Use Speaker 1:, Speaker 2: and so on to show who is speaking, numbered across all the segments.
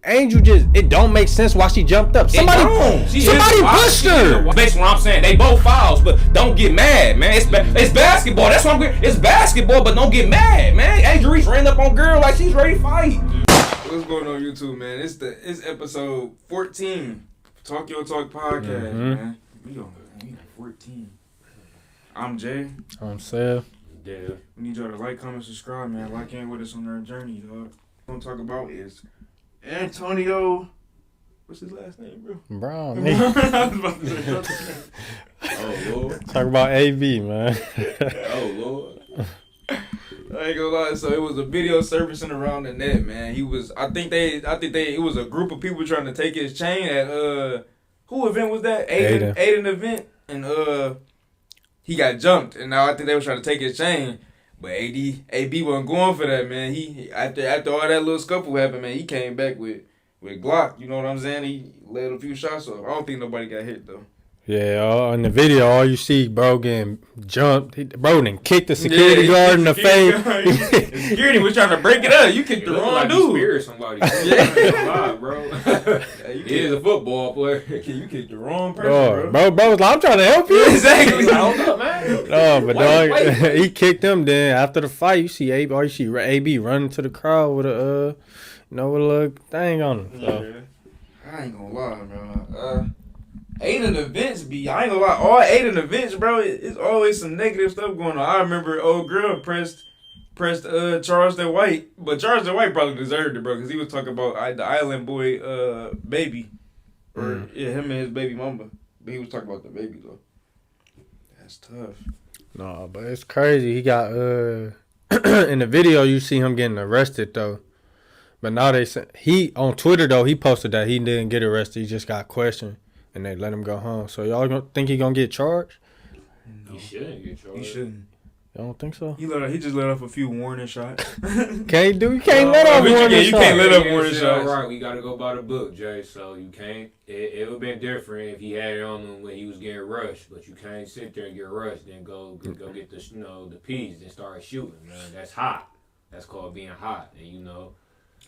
Speaker 1: Angel it don't make sense why she jumped up. Somebody pushed her.
Speaker 2: Basically, what I'm saying, they both fouls, but don't get mad, man. It's basketball. That's what it's basketball, but don't get mad, man. Angel Reese ran up on girl like she's ready to fight.
Speaker 3: What's going on YouTube, man? It's episode 14. Talk Your Talk podcast, man. We 14. I'm Jay.
Speaker 1: I'm Seth.
Speaker 2: Yeah.
Speaker 3: We need y'all to like, comment, subscribe, man. Lock in with us on our journey, dog. What I'm talking about is Antonio. What's his last name, bro?
Speaker 1: Brown.
Speaker 3: I was about to say
Speaker 2: Oh Lord.
Speaker 1: Talk about AB, man.
Speaker 2: Oh Lord.
Speaker 3: I ain't gonna lie. So it was a video surfacing around the net, man. It was a group of people trying to take his chain at who event was that? Aiden event, and he got jumped, and now I think they were trying to take his chain, but AB wasn't going for that, man. He after all that little scuffle happened, man, he came back with Glock. You know what I'm saying? He let a few shots off. I don't think nobody got hit though.
Speaker 1: Yeah, in the video, all you see, bro, getting jumped. Bro then kicked the security guard in the face.
Speaker 3: The security was trying to break it up. You kicked the wrong dude.
Speaker 2: You somebody. Yeah, bro. He is a football player.
Speaker 3: You kicked the wrong person,
Speaker 1: bro was like, I'm trying to help you.
Speaker 3: Exactly.
Speaker 2: Hold up, man.
Speaker 1: No, but wait. He kicked him. Then after the fight, you see AB running to the crowd with a with a little thing on him. So.
Speaker 3: Yeah. I ain't gonna lie, bro. Aiden events I ain't gonna lie, all Aiden events, bro, it's always some negative stuff going on. I remember old girl pressed Charles the White, but Charles the White probably deserved it, bro, because he was talking about the Island Boy baby, or him and his baby mama, but he was talking about the baby though. That's tough.
Speaker 1: No, but it's crazy. He got in the video you see him getting arrested though, but now they say he on Twitter though he posted that he didn't get arrested. He just got questioned. And they let him go home. So y'all think he gonna get charged?
Speaker 2: No. He shouldn't get charged.
Speaker 3: He shouldn't.
Speaker 1: You don't think so?
Speaker 3: He just let off a few warning shots.
Speaker 1: You can't let off warning shots.
Speaker 3: You can't let off warning shots.
Speaker 2: Right, we gotta go by the book, Jay. So you can't. It would have been different if he had it on him when he was getting rushed. But you can't sit there and get rushed, then go get the the piece and start shooting. Man, that's hot. That's called being hot. And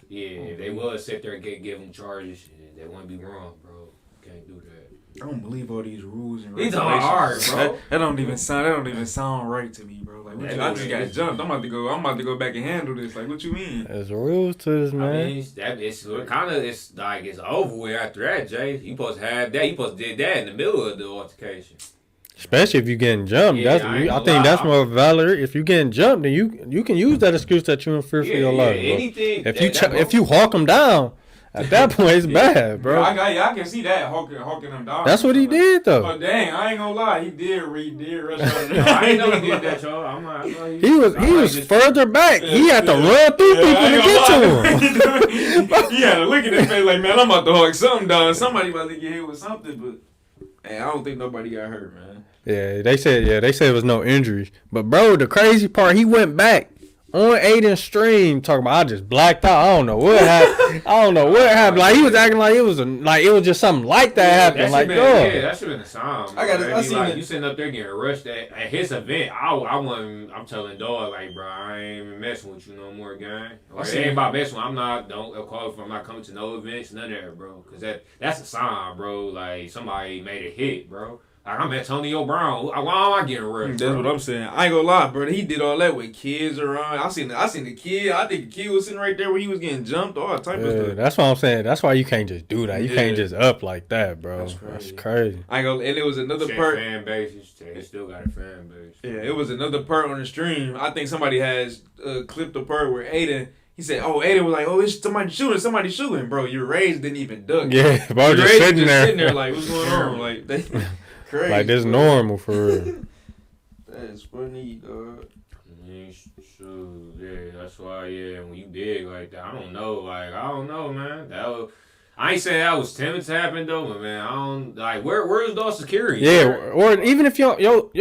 Speaker 2: if they would sit there and give him charges, they wouldn't be wrong, bro. Can't do that.
Speaker 3: I don't believe all these rules and
Speaker 2: regulations.
Speaker 3: These
Speaker 2: are hard, bro.
Speaker 3: That don't even sound right to me, bro. Like I just got jumped. I'm about to go back and handle this. Like what you mean?
Speaker 1: There's rules to this, man.
Speaker 2: I mean, it's like it's over with after that, Jay. You supposed to have that. You supposed to did that in the middle of the altercation.
Speaker 1: Especially if you're getting jumped.
Speaker 2: Yeah,
Speaker 1: I think that's more valid. If you're getting jumped, then you can use that excuse that you're in fear for your life.
Speaker 2: Anything.
Speaker 1: If you hawk them down. At that point, it's bad, bro.
Speaker 3: I can see that hawking him down.
Speaker 1: That's what he did, though.
Speaker 3: But dang, I ain't gonna lie, he did rush out.
Speaker 2: I ain't know he did that, y'all.
Speaker 1: He was further back. He had to run through people to get to him.
Speaker 3: He had to look at his face like, man, I'm about to hawk something down. Somebody about to get hit with something, but I don't think nobody got hurt, man.
Speaker 1: Yeah, they said it was no injuries. But bro, the crazy part, he went back. On Aiden's stream, talking about I just blacked out. I don't know what happened. Like he was acting like it was just something like that happened. Like,
Speaker 2: that should have been a sign.
Speaker 3: I seen it.
Speaker 2: You sitting up there getting rushed at his event. I'm telling dog like, bro, I ain't even messing with you no more, gang. Like, it ain't about messing with. I'm not coming to no events, none of that, bro. Cause that's a sign, bro. Like somebody made a hit, bro. Like I'm Antonio Brown. Why am I getting rushed?
Speaker 3: That's what I'm saying. I ain't gonna lie, bro. He did all that with kids around. I seen the kid. I think the kid was sitting right there where he was getting jumped. All type of stuff.
Speaker 1: That's what I'm saying. That's why you can't just do that. You can't just up like that, bro. That's crazy.
Speaker 3: I go. And it was another part.
Speaker 2: Fan base. He still got a fan base.
Speaker 3: Yeah, it was another part on the stream. I think somebody has clipped the part where Aiden. He said, Aiden was like, it's somebody shooting. Bro, your Rays didn't even duck.
Speaker 1: Yeah, bro, just sitting there
Speaker 3: like, what's going on? Like, they crazy.
Speaker 1: Like, this normal for real.
Speaker 3: That's funny, dog.
Speaker 2: Shoot, yeah, that's why, when you big like that, I don't know, man. I ain't saying that was timid to happen though, but man, I don't like where's the security?
Speaker 1: Yeah, or even if your people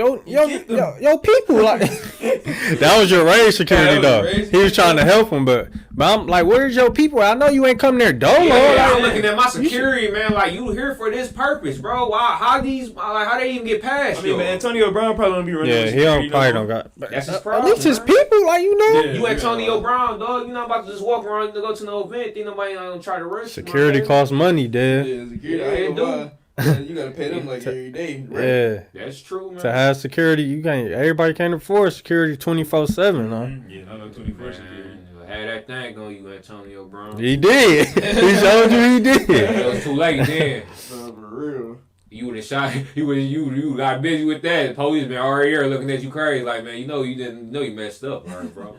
Speaker 1: like that was your raid security though. He was trying to help him, but I'm like, where's your people? I know you ain't come there dolo.
Speaker 2: Yeah, I'm looking at my security, man. Like you here for this purpose, bro? Why? How they even get past?
Speaker 3: I mean, man, Antonio Brown probably don't be running.
Speaker 1: Yeah, he probably don't got.
Speaker 2: That's his problem.
Speaker 1: At least his people, like you know.
Speaker 2: Yeah, you Antonio Brown, dog. You not about to just walk around to go to no event. Think nobody gonna try to rush.
Speaker 1: Security costs money, Dad.
Speaker 3: Yeah, security. I ain't gonna lie. You gotta pay them like every day. Right?
Speaker 1: Yeah,
Speaker 2: that's true, man.
Speaker 1: To have security, you can't. Everybody can't afford security 24/7, huh?
Speaker 3: Yeah, I know 24 security.
Speaker 2: Had that thing on you, Antonio Brown.
Speaker 1: He did. He showed you he did.
Speaker 2: It was too late then.
Speaker 3: For real.
Speaker 2: You would have shot. You got busy with that. The police been already here looking at you crazy. Like, man, you didn't know you messed up, right, bro?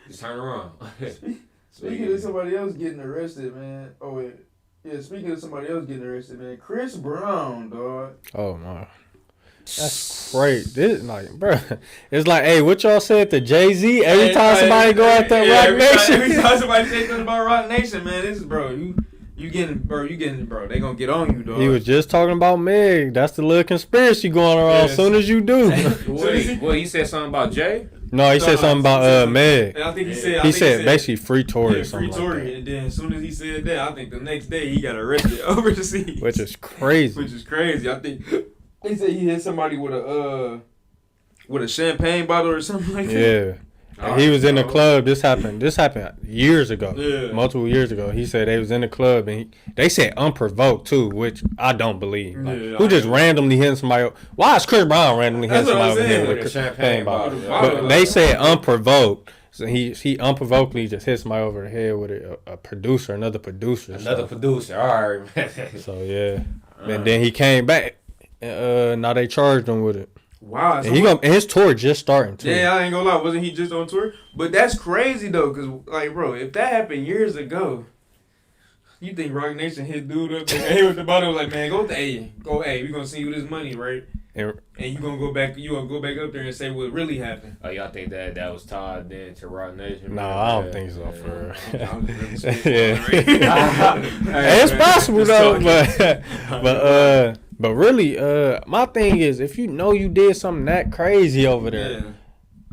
Speaker 2: Just turn around.
Speaker 3: Speaking of somebody else getting arrested, man. Oh wait. Yeah, speaking of somebody else getting arrested, man. Chris Brown, dog.
Speaker 1: Oh my. That's great. This like, bro, it's like, hey, what y'all said to Jay-Z every time somebody go out there Rock Nation.
Speaker 3: Every time somebody say something about Rock Nation, man, this is you getting, bro. They gonna get on you, dog.
Speaker 1: He was just talking about Meg. That's the little conspiracy going around. As soon as you do.
Speaker 2: What he said something about Jay?
Speaker 1: No, he said something about Meg.
Speaker 3: I think he
Speaker 1: said basically free Tory or something.
Speaker 3: Free Tory,
Speaker 1: like
Speaker 3: and then as soon as he said that, I think the next day he got arrested overseas.
Speaker 1: Which is crazy.
Speaker 3: I think they said he hit somebody with a champagne bottle or something like that.
Speaker 1: Yeah. And he was in the club. This happened years ago.
Speaker 3: Yeah.
Speaker 1: Multiple years ago. He said they was in the club and they said unprovoked too, which I don't believe. Like, who just randomly hitting somebody? Why is Chris Brown randomly hitting somebody over here with a champagne bottle? But they said unprovoked. So he unprovokedly just hit somebody over the head with a producer, another producer.
Speaker 2: Producer. All right, man.
Speaker 1: So yeah. And then he came back. Now they charged him with it.
Speaker 3: Wow.
Speaker 1: And his tour just starting too.
Speaker 3: Yeah, I ain't gonna lie. Wasn't he just on tour? But that's crazy though, cause like, bro, if that happened years ago, you think Rock Nation hit dude up there with the bottle like, man, go we gonna send you this money, right? And you gonna go back up there and say what really happened.
Speaker 2: Oh, y'all think that was tied then to Rock Nation?
Speaker 1: No, I don't think so.
Speaker 3: It's
Speaker 1: possible though, but really, my thing is, if you know you did something that crazy over there,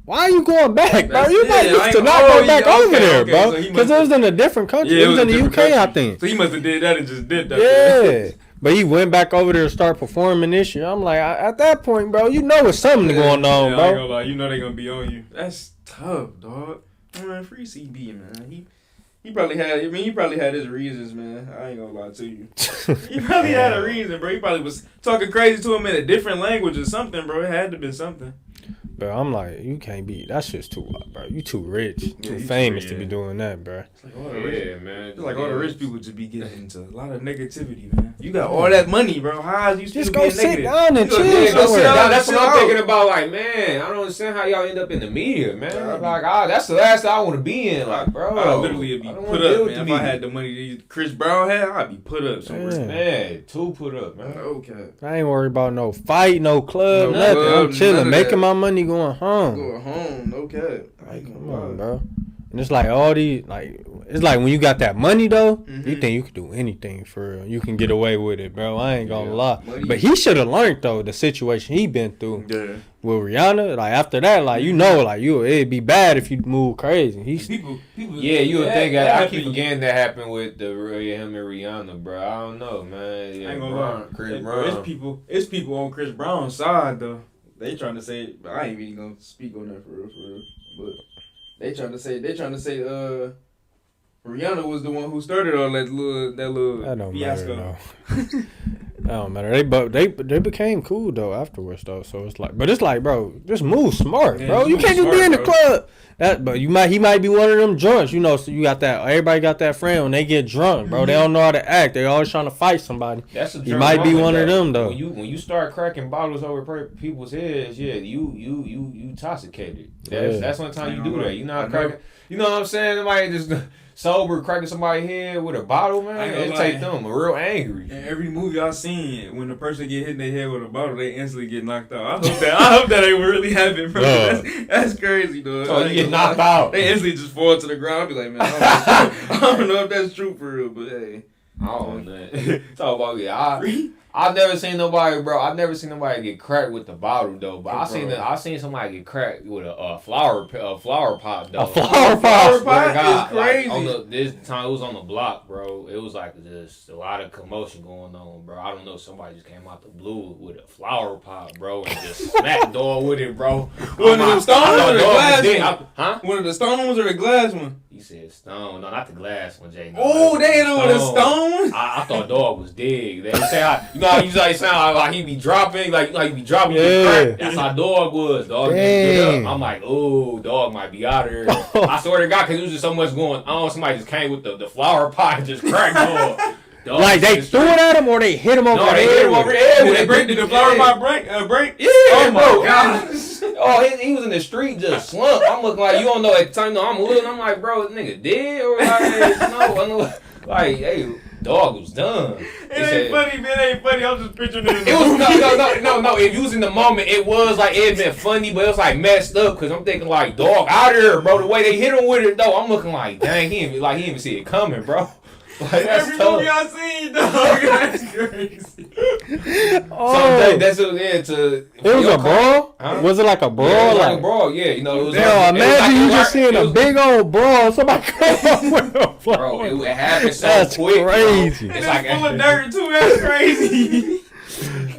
Speaker 1: why are you going back, bro? You might used to not go back over there, bro, because it was in a different country.
Speaker 3: Yeah,
Speaker 1: it was in the UK, I think.
Speaker 3: So he must have did that and just did that.
Speaker 1: Yeah. But he went back over there to start performing this year. I'm like, at that point, bro, you know it's something going on, bro.
Speaker 3: I ain't gonna lie. You know they gonna be on you. That's tough, dog. Man, free CB, man. He probably had his reasons, man. I ain't gonna lie to you. He probably had a reason, bro. He probably was talking crazy to him in a different language or something, bro. It had to be something.
Speaker 1: But I'm like, you can't be. That shit's too, bro. You too rich, too famous to be doing that, bro.
Speaker 3: It's like all the rich people just be getting into a lot of negativity, man. You got all that money, bro. How is you still
Speaker 1: just
Speaker 3: being
Speaker 1: go sit
Speaker 3: negative?
Speaker 1: down and chill
Speaker 2: somewhere. That's what I'm
Speaker 3: out.
Speaker 2: thinking about. Like, man, I don't understand how y'all end up in the media, man. Like, that's the last I want to be in. Like, bro,
Speaker 3: I literally be put up, man. If I had the money that Chris Brown had, I'd be put up somewhere.
Speaker 2: Man, two put up, man.
Speaker 3: Okay.
Speaker 1: I ain't worried about no fight, no club,
Speaker 3: No
Speaker 1: nothing.
Speaker 3: club,
Speaker 1: I'm chilling,
Speaker 3: none of
Speaker 1: making
Speaker 3: that.
Speaker 1: my money, going home.
Speaker 3: Going home, no cap.
Speaker 1: Come on, bro. And it's like all these, like, it's like when you got that money though, you think you can do anything for real. You can get away with it, bro. I ain't gonna lie.
Speaker 3: Money.
Speaker 1: But he should have learned though the situation he been through with Rihanna. Like after that, like you know, like it'd be bad if you move crazy.
Speaker 3: People
Speaker 2: yeah, you would think. I keep forgetting that happened with him and Rihanna, bro. I don't know, man. Yeah,
Speaker 3: I ain't gonna lie.
Speaker 2: Chris Brown.
Speaker 3: It's people on Chris Brown's side though. They trying to say, but I ain't even gonna speak on that for real. But they trying to say, Rihanna was the one who started all that little fiasco.
Speaker 1: Matter, that don't matter. They became cool though afterwards though. So it's like, but it's like, bro, just move smart, bro. You can't just be in the club. But he might be one of them drunks, you know. So you got that. Everybody got that friend when they get drunk, bro. They don't know how to act. They always trying to fight somebody. He might be one of them though.
Speaker 2: When you start cracking bottles over people's heads, you intoxicated. That's one time you do that. You not cracking. You know what I'm saying? Somebody just sober cracking somebody's head with a bottle, man. It take them real angry.
Speaker 3: In every movie I've seen, when the person get hit in their head with a bottle, they instantly get knocked out. I hope that ain't really happen, bro. That's crazy, dude.
Speaker 2: So you get knocked out.
Speaker 3: They instantly just fall to the ground. I'll be like, man, I don't know if that's true for real, but hey,
Speaker 2: I don't know. Talk about I've never seen nobody, bro. I've never seen nobody get cracked with the bottle though. But I seen somebody get cracked with a flower pot though.
Speaker 1: A flower pot.
Speaker 3: Is crazy.
Speaker 2: Like, this time it was on the block, bro. It was like just a lot of commotion going on, bro. I don't know. Somebody just came out the blue with a flower pot, bro, and just smacked dog with it, bro.
Speaker 3: One of the stone ones or the glass one?
Speaker 2: Huh?
Speaker 3: One of the stone ones or the glass one?
Speaker 2: You said stone. No, not the glass one, Jay. No,
Speaker 3: Oh, they hit him with a stone?
Speaker 2: I thought dog was dead. They say you know how you like sound like he be dropping, like he be dropping. Yeah. That's how dog was. Dog didn't get up. I'm like, oh, dog might be out of here. I swear to God, because there was just so much going on. Somebody just came with the flower pot and just cracked dog.
Speaker 1: Like they threw it at him or they hit him over the head?
Speaker 2: No, they hit him over the head.
Speaker 3: Did the flower pot break?
Speaker 2: Yeah. Oh, my God. Oh, he was in the street just slumped. I'm looking like, you don't know at the time. No, I'm looking. I'm like, bro, this nigga dead? Or like, like, hey, dog was done.
Speaker 3: It ain't funny, man. It ain't funny. I'm just picturing it.
Speaker 2: It was no. If you was in the moment, it was like it had been funny, but it was like messed up because I'm thinking like, dog, out of here, bro. The way they hit him with it, though, I'm looking like, dang, he didn't even see it coming, bro. Like,
Speaker 3: every movie I seen, dog. That's crazy.
Speaker 1: Oh,
Speaker 2: that's it
Speaker 1: was a brawl. Huh? Was it like a brawl?
Speaker 2: Yeah, like a brawl. Yeah, you know. It was
Speaker 1: imagine you just seeing a big old brawl. Somebody come up with a flower.
Speaker 2: Bro, it happened so
Speaker 1: that's
Speaker 2: quick.
Speaker 1: Crazy.
Speaker 2: Bro.
Speaker 3: It's like full of dirt too. That's crazy.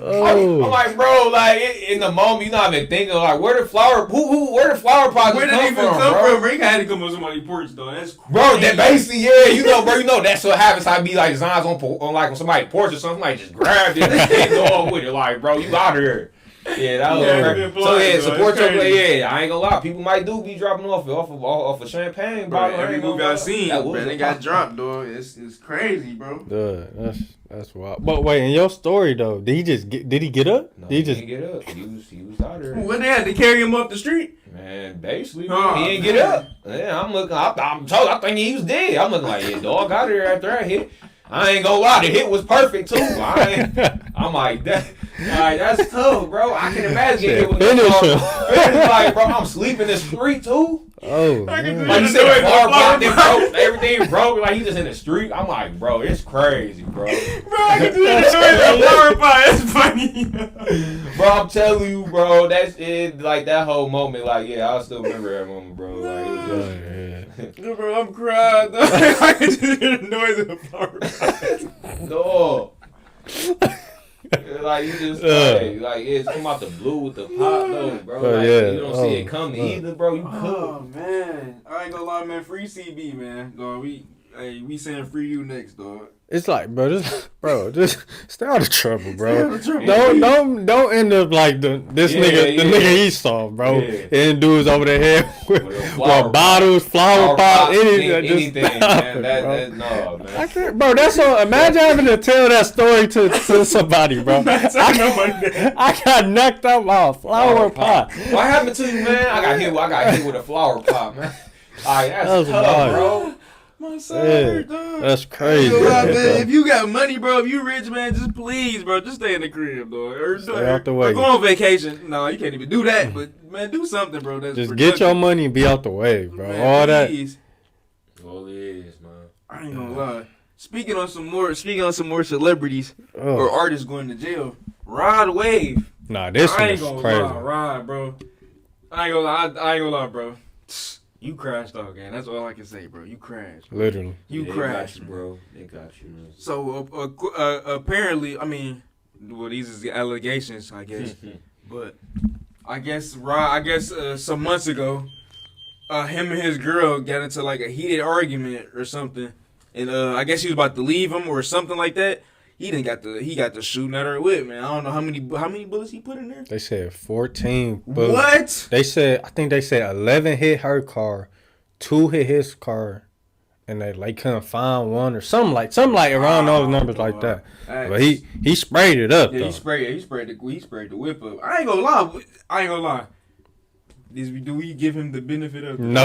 Speaker 1: Oh.
Speaker 2: I'm like, bro, like in the moment, you're not even thinking like, where the flower pots come from?
Speaker 3: Where did it even come from? Rick had to come on somebody's porch though. That's crazy.
Speaker 2: Bro, that basically, yeah, you know, that's what happens. I be like designs on like on somebody's porch or something, like just grabbed it and go with it, like, bro, you out of here. Yeah, that was crazy. So yeah, support your play. Yeah, I ain't gonna lie, people might be dropping off of champagne, bro.
Speaker 3: Every movie I seen, bro, they got dropped, dog. It's crazy, bro.
Speaker 1: That's wild. But wait, in your story though, did he get up?
Speaker 2: No, he didn't get up. He was out there.
Speaker 3: When they had to carry him up the street?
Speaker 2: Man, basically, he didn't get up. Yeah, I'm looking. I think he was dead. I'm looking like, yeah, dog out there after that hit. I ain't gonna lie, the hit was perfect too. I'm like that. Alright, that's tough, bro. I can imagine getting hit with that. Like, bro, I'm sleeping in the street too.
Speaker 1: Oh,
Speaker 2: like you said, broke, everything broke. Like he just in the street. I'm like, bro, it's crazy, bro.
Speaker 3: Bro, I can do that. That's funny.
Speaker 2: Bro, I'm telling you, bro, that's it. Like that whole moment, like yeah, I still remember that moment, bro. Like, it
Speaker 3: just, bro, I'm crying. I can just hear the noise of the flower.
Speaker 2: No. Like you just like it's come out the blue with the pop though, bro. Like, you don't see it coming either, bro. You could.
Speaker 3: Oh man, I ain't gonna lie, man. Free CB, man. Dog, we saying free you next, dog.
Speaker 1: It's like, just stay out of trouble, bro. Don't end up like the nigga he saw, bro.
Speaker 2: Yeah.
Speaker 1: And dudes over their head with bottles, flower pot, anything.
Speaker 2: Man. No, man.
Speaker 1: I can't, bro. That's so. Imagine having to tell that story to somebody, bro. I got knocked out by a flower pot.
Speaker 2: What happened to you, man? I got hit with a flower pot, man. Alright, that's tough, bro.
Speaker 3: My son, dog.
Speaker 1: That's crazy.
Speaker 3: Man. If you got money, bro, if you rich, man, just please, bro, just stay in the crib, dog. Or
Speaker 1: out the way.
Speaker 3: Or go on vacation. No, you can't even do that. But man, do something, bro. That's
Speaker 1: just get your money and be out the way, bro. Man, all
Speaker 3: please.
Speaker 2: That. All it is, man.
Speaker 3: I ain't gonna lie. Speaking on some more celebrities or artists going to jail. Rod Wave.
Speaker 1: Nah, this one is crazy.
Speaker 3: Lie, Rod, bro. I ain't gonna lie, bro. You crashed, dog, man. That's all I can say, bro. You crashed. Bro.
Speaker 1: Literally.
Speaker 3: You crashed,
Speaker 2: got you, bro. They got you, man.
Speaker 3: So, apparently, I mean, well, these is the allegations, I guess. But I guess some months ago, him and his girl got into like a heated argument or something, and I guess he was about to leave him or something like that. He got the shooting at her with, man. I don't know how many bullets he put in there.
Speaker 1: They said 14 bullets.
Speaker 3: What?
Speaker 1: I think they said 11 hit her car, 2 hit his car, and they like couldn't find one or something like around those numbers like that. But he sprayed it up.
Speaker 3: Yeah,
Speaker 1: though.
Speaker 3: he sprayed the whip up. I ain't gonna lie. Do we give him the benefit of
Speaker 1: No.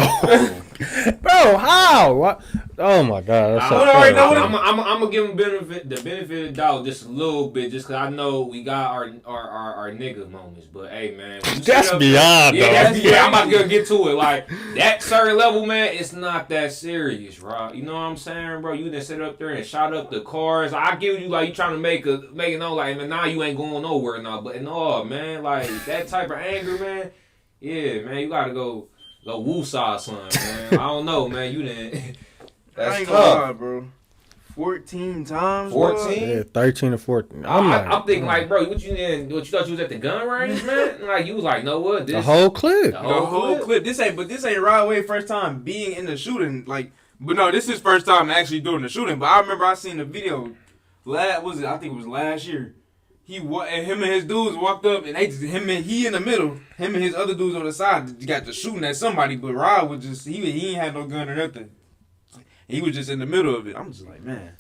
Speaker 1: Bro, how? What? Oh my God. That's so crazy.
Speaker 2: I'm gonna give him the benefit of the doubt just a little bit, just cause I know we got our nigga moments. But hey, man,
Speaker 1: that's beyond.
Speaker 2: I'm about to get to it. Like that certain level, man, it's not that serious, bro. You know what I'm saying, bro? You done sit up there and shot up the cars. I give you like you trying to make it know like, man, now you ain't going nowhere now. But no, man, like that type of anger, man. Yeah, man, you gotta go woo-saw something, man. I don't know, man. You didn't.
Speaker 3: That's tough, bro. 14 times.
Speaker 2: 14?
Speaker 1: Yeah, 13 or 14.
Speaker 2: I'm thinking like, bro, what you thought you was at the gun range, man? Like you was like, no what?
Speaker 1: The whole clip.
Speaker 3: The whole clip. This ain't Rod Wave first time being in the shooting. Like, but no, this is first time actually doing the shooting. But I remember I seen the video. I think it was last year. Him and his dudes walked up, and he in the middle. Him and his other dudes on the side got to shooting at somebody, but Rod was just he ain't had no gun or nothing. He was just in the middle of it. I'm just like, man,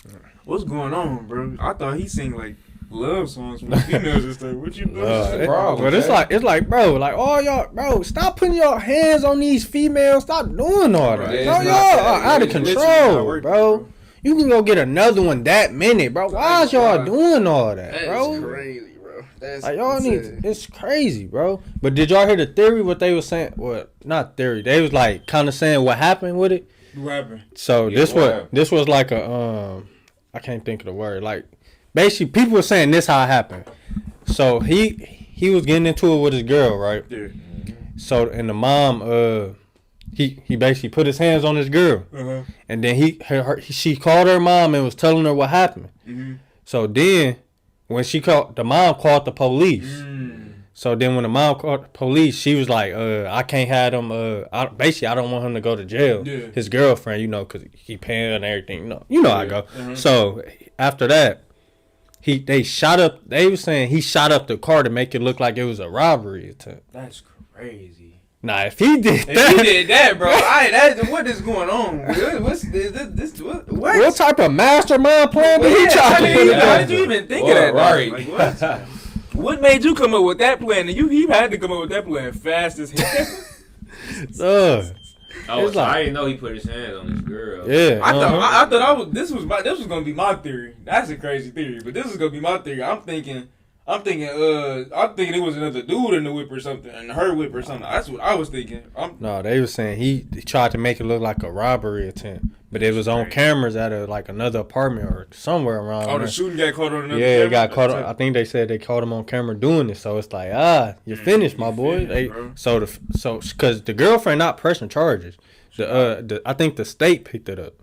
Speaker 3: what's going on, bro? I thought he sing like love songs from females and stuff. What you doing?
Speaker 1: But it's like, bro, like all y'all, bro, stop putting your hands on these females. Stop doing all that. Bro, y'all are out of control, bro. You can go get another one that minute, bro. Why is y'all doing all that, bro?
Speaker 3: That's crazy, bro. That's
Speaker 1: like y'all it's crazy, bro. But did y'all hear the theory? What they was saying? Well, not theory. They was like kind of saying what happened with it.
Speaker 3: What happened?
Speaker 1: So this was like a I can't think of the word. Like basically, people were saying this how it happened. So he was getting into it with his girl, right?
Speaker 3: Yeah.
Speaker 1: So and the mom He basically put his hands on his girl, and then she called her mom and was telling her what happened. Mm-hmm. So then, when the mom called the police. So then when the mom called the police, she was like, "I can't have him. I don't want him to go to jail.
Speaker 3: Yeah.
Speaker 1: His girlfriend, because he paying and everything. You know how I go." Mm-hmm. So after that, they shot up. They were saying he shot up the car to make it look like it was a robbery attempt.
Speaker 3: That's crazy.
Speaker 1: Nah, if he did that,
Speaker 3: bro, what is going on?
Speaker 1: What type of mastermind plan did he try to put together?
Speaker 3: How did you even think of that?
Speaker 2: Right.
Speaker 3: Like, what? What made you come up with that plan? And he had to come up with that plan fast as hell.
Speaker 2: I didn't know he put his hands on this girl.
Speaker 1: Yeah,
Speaker 3: I thought this was gonna be my theory. That's a crazy theory, but this is gonna be my theory. I'm thinking it was another dude in the whip or something, in her whip or something. That's what I was thinking.
Speaker 1: No, they were saying he tried to make it look like a robbery attempt, but it was on cameras at another apartment or somewhere around.
Speaker 3: Oh, the shooting got caught on another.
Speaker 1: Yeah, it got caught. I think they said they caught him on camera doing it. So it's like, you're finished, my boy. Because the girlfriend not pressing charges. I think the state picked it up.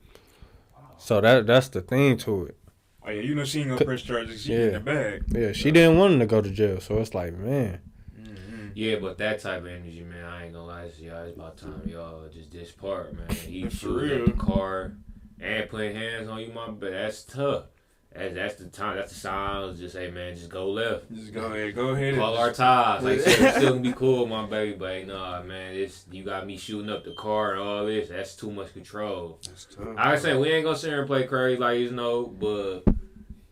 Speaker 1: So that's the thing to it.
Speaker 3: Oh yeah, she ain't gonna press charges. She in the bag.
Speaker 1: Yeah, she didn't want him to go to jail. So it's like, man.
Speaker 2: Mm-hmm. Yeah, but that type of energy, man, I ain't gonna lie to y'all. It's about time y'all just this part, man. He shooting at the car and putting hands on you, but that's tough. That's the time. That's the sign. Just say, man, just go left.
Speaker 3: Just go ahead.
Speaker 2: Call our ties. Like, still gonna be cool, my baby. But nah, man, you got me shooting up the car and all this. That's too much control. That's tough. I say we ain't gonna sit here and play crazy like but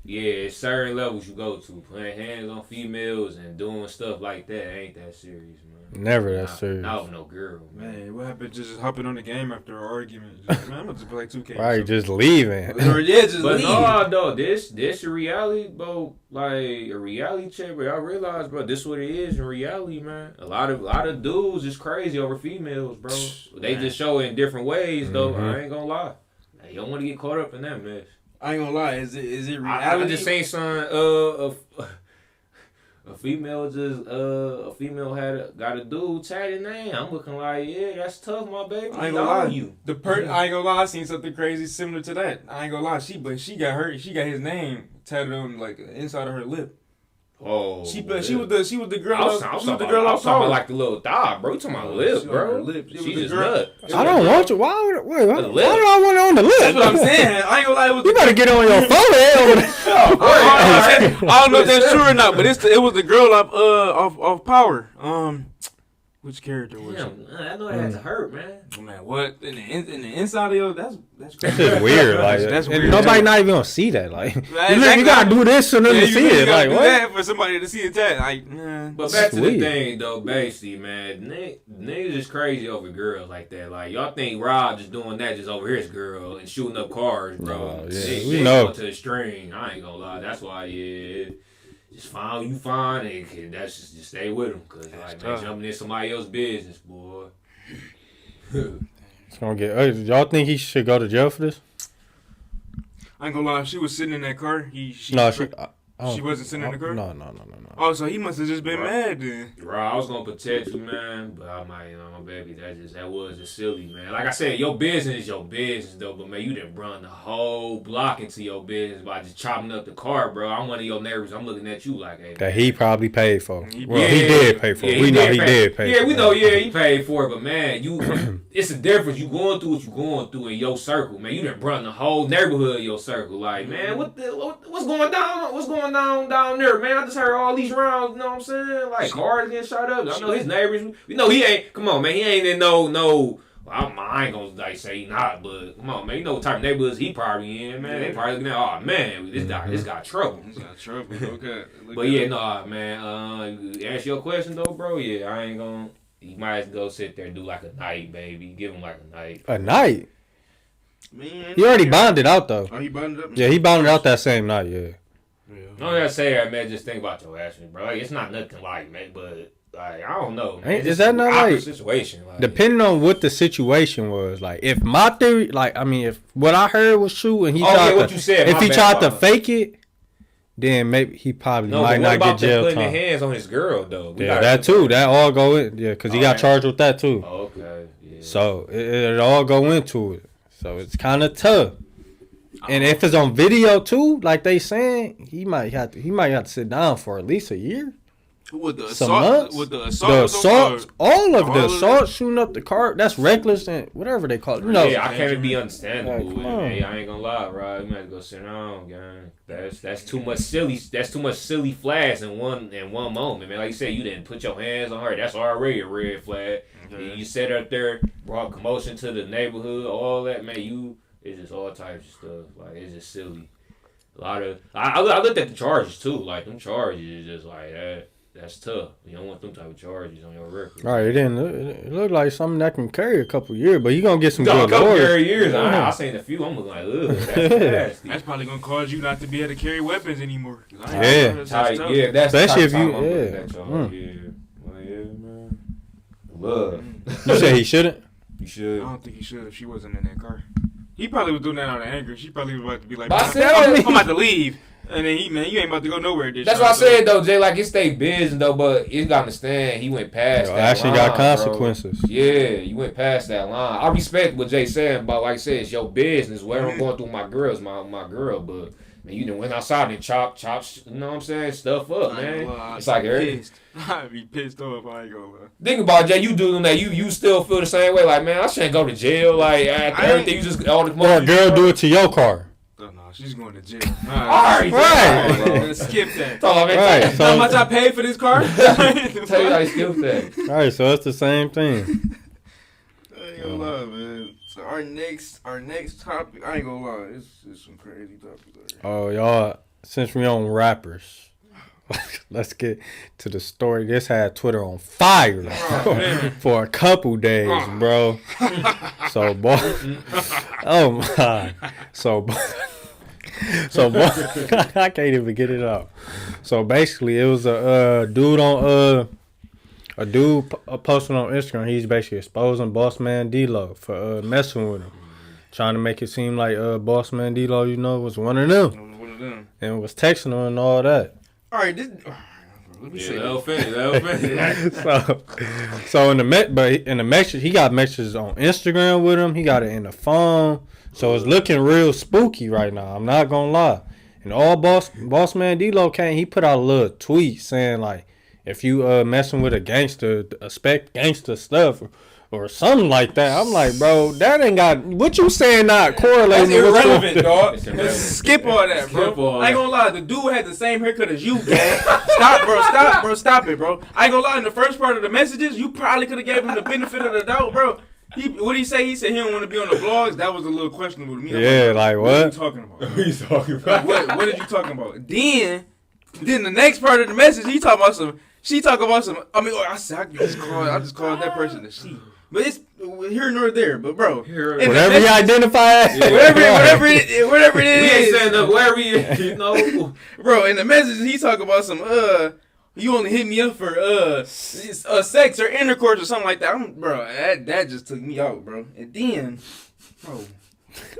Speaker 2: yeah, it's certain levels you go to. Putting hands on females and doing stuff like that ain't that serious, man.
Speaker 1: Never that serious.
Speaker 2: Not with no girl,
Speaker 3: man. What happened? Just hopping on the game after an argument. Man, I'm gonna just play 2K.
Speaker 1: Right, just leaving.
Speaker 3: Just
Speaker 2: but
Speaker 3: leave.
Speaker 2: No, this a reality, bro. Like a reality check, bro. I realize, bro, this what it is in reality, man. A lot of dudes is crazy over females, bro. They just show it in different ways, though. I ain't gonna lie. You don't want to get caught up in that mess.
Speaker 3: I ain't gonna lie. Is it reality?
Speaker 2: I was just saying, son. A female got a dude tatted name. I'm looking like, yeah, that's tough, my baby.
Speaker 3: I ain't gonna lie. I ain't gonna lie. I seen something crazy similar to that. I ain't gonna lie. She got his name tatted on like inside of her lip.
Speaker 2: Oh,
Speaker 3: she was the girl. I was
Speaker 2: talking about like the little thigh, bro. You talking about lip, bro? She just nut.
Speaker 1: I don't want you. Why do I want it on the lip?
Speaker 3: That's what I'm saying. I ain't gonna lie.
Speaker 1: You better get on your forehead.
Speaker 3: I don't know if that's true or not, but it was the girl off Power. Which character was
Speaker 2: Damn, I know that had to hurt, man.
Speaker 3: it? Man, what in the inside of your that's
Speaker 1: That's
Speaker 3: crazy.
Speaker 1: just weird. Like
Speaker 3: That's
Speaker 1: and
Speaker 3: weird.
Speaker 1: nobody not even gonna see that. Like
Speaker 3: Exactly.
Speaker 1: you gotta do this for them to
Speaker 3: you
Speaker 1: see
Speaker 3: really
Speaker 1: it.
Speaker 3: gotta
Speaker 1: Like
Speaker 3: do
Speaker 1: what?
Speaker 3: that for somebody to see it. Like, nah.
Speaker 2: But back to the
Speaker 1: Sweet.
Speaker 2: thing though, basically, man, niggas is crazy over girls like that. Like y'all think Rob just doing that just over his girl and shooting up cars, bro.
Speaker 1: Oh, yeah,
Speaker 2: They
Speaker 1: we know.
Speaker 2: go to the string. I ain't gonna lie. That's why, yeah. Just find who you find, and that's just stay with them, cause like man, jumping in somebody else's business, boy.
Speaker 1: It's gonna get. Y'all think he should go to jail for this?
Speaker 3: I ain't gonna lie. If she was sitting in that car, she wasn't sitting in the car?
Speaker 1: No.
Speaker 3: Oh, so he must have just been
Speaker 2: Right.
Speaker 3: mad then.
Speaker 2: Bro, I was gonna protect you, man, but I might, my baby, that was just silly, man. Like I said, your business is your business, though, but man, you done run the whole block into your business by just chopping up the car, bro. I'm one of your neighbors. I'm looking at you like, hey,
Speaker 1: That he probably paid for.
Speaker 3: He
Speaker 1: Well, he did pay for.
Speaker 2: yeah,
Speaker 1: it. We know he did pay.
Speaker 2: Yeah,
Speaker 1: for
Speaker 2: we
Speaker 1: it.
Speaker 2: know. Yeah, he paid for it. But man, it's a difference. You going through what you going through in your circle, man. You done run the whole neighborhood in your circle. Like, man, what's going down? What's going on down there, man? I just heard all these rounds. You know what I'm saying? Like cars getting shot up. I know his neighbors. We know he ain't. Come on, man. He ain't in no. Well, I ain't gonna say he not, but come on, man. You know what type of neighborhoods he probably in, man. They probably looking at, oh man, this got trouble.
Speaker 3: He's got trouble. Okay.
Speaker 2: But yeah, no, man. Answer your question though, bro. Yeah, I ain't gonna. You might as well go sit there and do like a night, baby. Give him like a night.
Speaker 1: A night.
Speaker 3: Man,
Speaker 1: He already bonded out though.
Speaker 3: Oh, he bonded up.
Speaker 1: Yeah, he bonded out that same night. Yeah.
Speaker 2: I don't gotta say that, man. Just think about your actions, bro. Like, it's not nothing like, man, but like I don't know. Man.
Speaker 1: Ain't-
Speaker 2: It's
Speaker 1: is that
Speaker 2: just
Speaker 1: not
Speaker 2: an awkward
Speaker 1: like-
Speaker 2: situation? Like,
Speaker 1: Depending on what the situation was, like if my theory, like I mean, if what I heard was true and he tried
Speaker 2: what
Speaker 1: to,
Speaker 2: you said.
Speaker 1: if
Speaker 2: my
Speaker 1: he
Speaker 2: bad,
Speaker 1: tried to
Speaker 2: my-
Speaker 1: fake it, then maybe he probably
Speaker 2: no,
Speaker 1: might
Speaker 2: but what
Speaker 1: not
Speaker 2: about
Speaker 1: get jail
Speaker 2: putting
Speaker 1: time.
Speaker 2: their hands on his girl though? We
Speaker 1: Yeah,
Speaker 2: gotta-
Speaker 1: that too. That all go in. Yeah, because he
Speaker 2: Oh,
Speaker 1: got
Speaker 2: man.
Speaker 1: charged with that too.
Speaker 2: Oh, okay. Yeah.
Speaker 1: So it all go into it. So it's kind of tough. And if it's on video too, like they saying, he might have to sit down for at least a year.
Speaker 3: With the
Speaker 1: Some
Speaker 3: assault,
Speaker 1: months.
Speaker 3: with the
Speaker 1: The
Speaker 3: assault,
Speaker 1: assault, all of the
Speaker 3: all of
Speaker 1: assault, shooting up the car, that's reckless and whatever they call it. You know,
Speaker 2: yeah, I can't be understandable.
Speaker 1: Like,
Speaker 2: with
Speaker 1: come
Speaker 2: it,
Speaker 1: on.
Speaker 2: man. I ain't gonna lie, Rob. You might have to go sit down, gang. That's too much silly. That's too much silly flags in one moment, man. Like you said, you didn't put your hands on her. That's already a red flag.
Speaker 3: Okay.
Speaker 2: You sat up there, brought commotion to the neighborhood, all that, man. It's just all types of stuff. Like it's just silly. A lot of I looked at the charges too. Like them charges is just like that. That's tough. You don't want them type of charges on your record.
Speaker 1: All right, it didn't. It looked like something that can carry a couple years, but you gonna get some
Speaker 2: No, a
Speaker 1: good
Speaker 2: couple
Speaker 1: lawyers.
Speaker 2: years.
Speaker 1: Yeah.
Speaker 2: I seen a few. I'm looking like, ugh, that's nasty.
Speaker 3: That's probably gonna cause you not to be able to carry weapons anymore.
Speaker 1: Yeah.
Speaker 3: That's
Speaker 2: Tight,
Speaker 3: tough.
Speaker 2: yeah, that's
Speaker 1: Especially if
Speaker 2: the type
Speaker 1: you-
Speaker 2: of time I'm looking
Speaker 1: yeah.
Speaker 2: at y'all.
Speaker 1: Mm.
Speaker 2: Yeah, well, yeah, man. Love.
Speaker 1: You said he shouldn't.
Speaker 2: You
Speaker 3: I
Speaker 2: should.
Speaker 3: don't think he should if she wasn't in that car. He probably was doing that out of anger. She probably was about to be like,
Speaker 2: But I
Speaker 3: "Man,
Speaker 2: said-
Speaker 3: I'm about to leave." And then you ain't about to go nowhere. This
Speaker 2: That's
Speaker 3: time,
Speaker 2: what I
Speaker 3: so-
Speaker 2: said though, Jay. Like it's they business though, but you gotta understand he went past
Speaker 1: Yo,
Speaker 2: that
Speaker 1: actually
Speaker 2: line,
Speaker 1: got
Speaker 2: bro.
Speaker 1: consequences.
Speaker 2: Yeah, you went past that line. I respect what Jay said, but like I said, it's your business. Whatever I'm going through, my girl's my girl. But man, you done went outside and chop, you know what I'm saying, stuff up,
Speaker 3: I ain't
Speaker 2: man.
Speaker 3: gonna lie,
Speaker 2: It's like
Speaker 3: I'd be
Speaker 2: every,
Speaker 3: pissed. I'd be pissed off. I ain't gonna lie.
Speaker 2: think about it, Jay. You doing that? You still feel the same way? Like man, I shouldn't go to jail. Like after
Speaker 3: I ain't-
Speaker 2: everything, you just all the
Speaker 1: Or a girl do it to your car.
Speaker 3: Oh, no, she's going to jail.
Speaker 2: Alright,
Speaker 1: Right.
Speaker 3: Bro. Skip that.
Speaker 2: Talk about
Speaker 1: Right,
Speaker 2: man.
Speaker 1: so-
Speaker 3: How much I paid for this car?
Speaker 2: Tell you how you skip that.
Speaker 1: All right, so it's the same thing.
Speaker 3: I ain't gonna lie, man. So our next topic, I ain't gonna lie, it's some crazy topics.
Speaker 1: Oh, y'all, since we on rappers, let's get to the story. This had Twitter on fire
Speaker 3: man.
Speaker 1: for a couple days, bro. So, boy, oh my, so, I can't even get it out. So basically, it was a dude posting on Instagram. He's basically exposing Bossman D-Lo for messing with him, trying to make it seem like Bossman D-Lo, was one of them,
Speaker 3: One of them.
Speaker 1: and was texting him and all that.
Speaker 3: All right, let me
Speaker 2: Yeah,
Speaker 3: say
Speaker 2: that'll finish.
Speaker 1: So in the message, he got messages on Instagram with him. He got it in the phone. So it's looking real spooky right now. I'm not gonna lie. And all Bossman D-Lo came. He put out a little tweet saying like, if you messing with a gangster, expect gangster stuff, or something like that. I'm like, bro, that ain't got what you saying not correlating.
Speaker 3: That's irrelevant, dog.
Speaker 2: irrelevant.
Speaker 3: Skip all that, bro.
Speaker 2: Skip all
Speaker 3: I ain't
Speaker 2: that.
Speaker 3: gonna lie, the dude had the same haircut as you, gang. Stop it, bro. I ain't gonna lie, in the first part of the messages, you probably could have gave him the benefit of the doubt, bro. What did he say? He said he don't want to be on the vlogs. That was a little questionable to me.
Speaker 1: Yeah, like
Speaker 3: What
Speaker 1: what?
Speaker 3: are you talking about?
Speaker 2: What are you talking about?
Speaker 3: What are you talking about? Then the next part of the message, she talking about some. I mean, I just called that person a she. But it's here nor there. But bro,
Speaker 1: Whatever you identify as.
Speaker 3: whatever it is.
Speaker 2: We ain't saying that where we,
Speaker 3: Bro, in the message he talk about some you only hit me up for sex or intercourse or something like that. Bro, that just took me out, bro. And then, bro,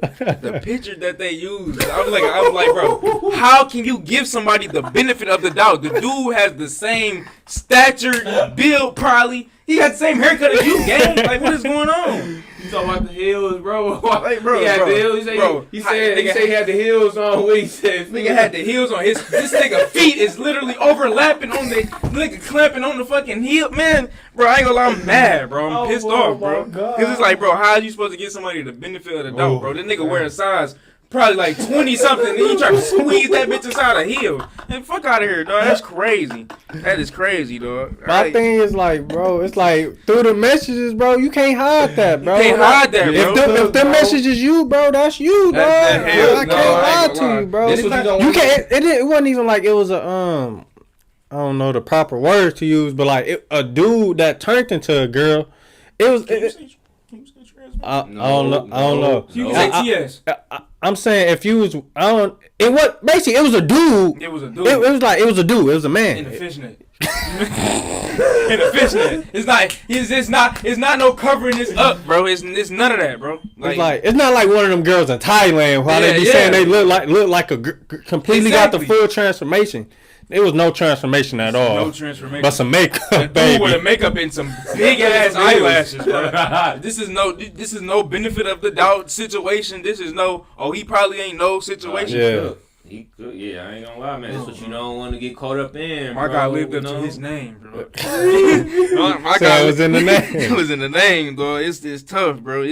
Speaker 3: the picture that they used, I was like, bro, how can you give somebody the benefit of the doubt? The dude has the same stature, build, probably. He got the same haircut as you, gang. Like, what is going on?
Speaker 2: You talking about the heels, bro?
Speaker 3: Like, bro,
Speaker 2: he had
Speaker 3: bro,
Speaker 2: the heels. He said he had the heels on. What he said?
Speaker 3: Nigga had the heels on. This nigga feet is literally overlapping on the nigga clamping on the fucking heel. Man, bro, I ain't gonna lie, I'm mad, bro. I'm pissed off, bro. Cause it's like, bro, how are you supposed to get somebody the benefit of the doubt, bro? This nigga wearing size probably like 20 something, and you try to squeeze that bitch inside a heel. And fuck out of here, dog. That's crazy. That is crazy, dog.
Speaker 1: My thing is like, bro, it's like through the messages, bro, you can't hide that, bro.
Speaker 3: You can't hide that, bro.
Speaker 1: If the message is you, bro, that's you, dog.
Speaker 3: That's hell,
Speaker 1: I
Speaker 3: no,
Speaker 1: can't
Speaker 3: I
Speaker 1: lie
Speaker 3: ain't gonna
Speaker 1: to you, bro.
Speaker 2: This what you don't
Speaker 1: You
Speaker 2: want.
Speaker 1: can't. It wasn't even like it was a I don't know the proper words to use, but like a dude that turned into a girl. It was. I don't know.
Speaker 3: You can say TS.
Speaker 1: I'm saying if you was, I don't. It was basically it was a dude.
Speaker 3: It was a dude.
Speaker 1: It was like it was a dude. It was a man.
Speaker 3: In the fishnet. In the fishnet. It's not no covering this up, bro. It's none of that, bro.
Speaker 1: It's not like one of them girls in Thailand. While they be saying they look like a completely got the full transformation. There was no transformation at all.
Speaker 3: No transformation.
Speaker 1: But some makeup,
Speaker 3: Dude
Speaker 1: baby.
Speaker 3: with a makeup and some big ass eyelashes, bro. This is no benefit of the doubt situation. This is no, he probably ain't no situation.
Speaker 1: Yeah.
Speaker 2: He could, I ain't gonna lie, man. That's what you don't want to get caught up in.
Speaker 3: My
Speaker 2: bro,
Speaker 3: guy lived up
Speaker 2: you
Speaker 3: to
Speaker 2: know?
Speaker 3: his name, bro.
Speaker 1: My guy was in the name.
Speaker 3: It was in the name, dog. It's tough, bro.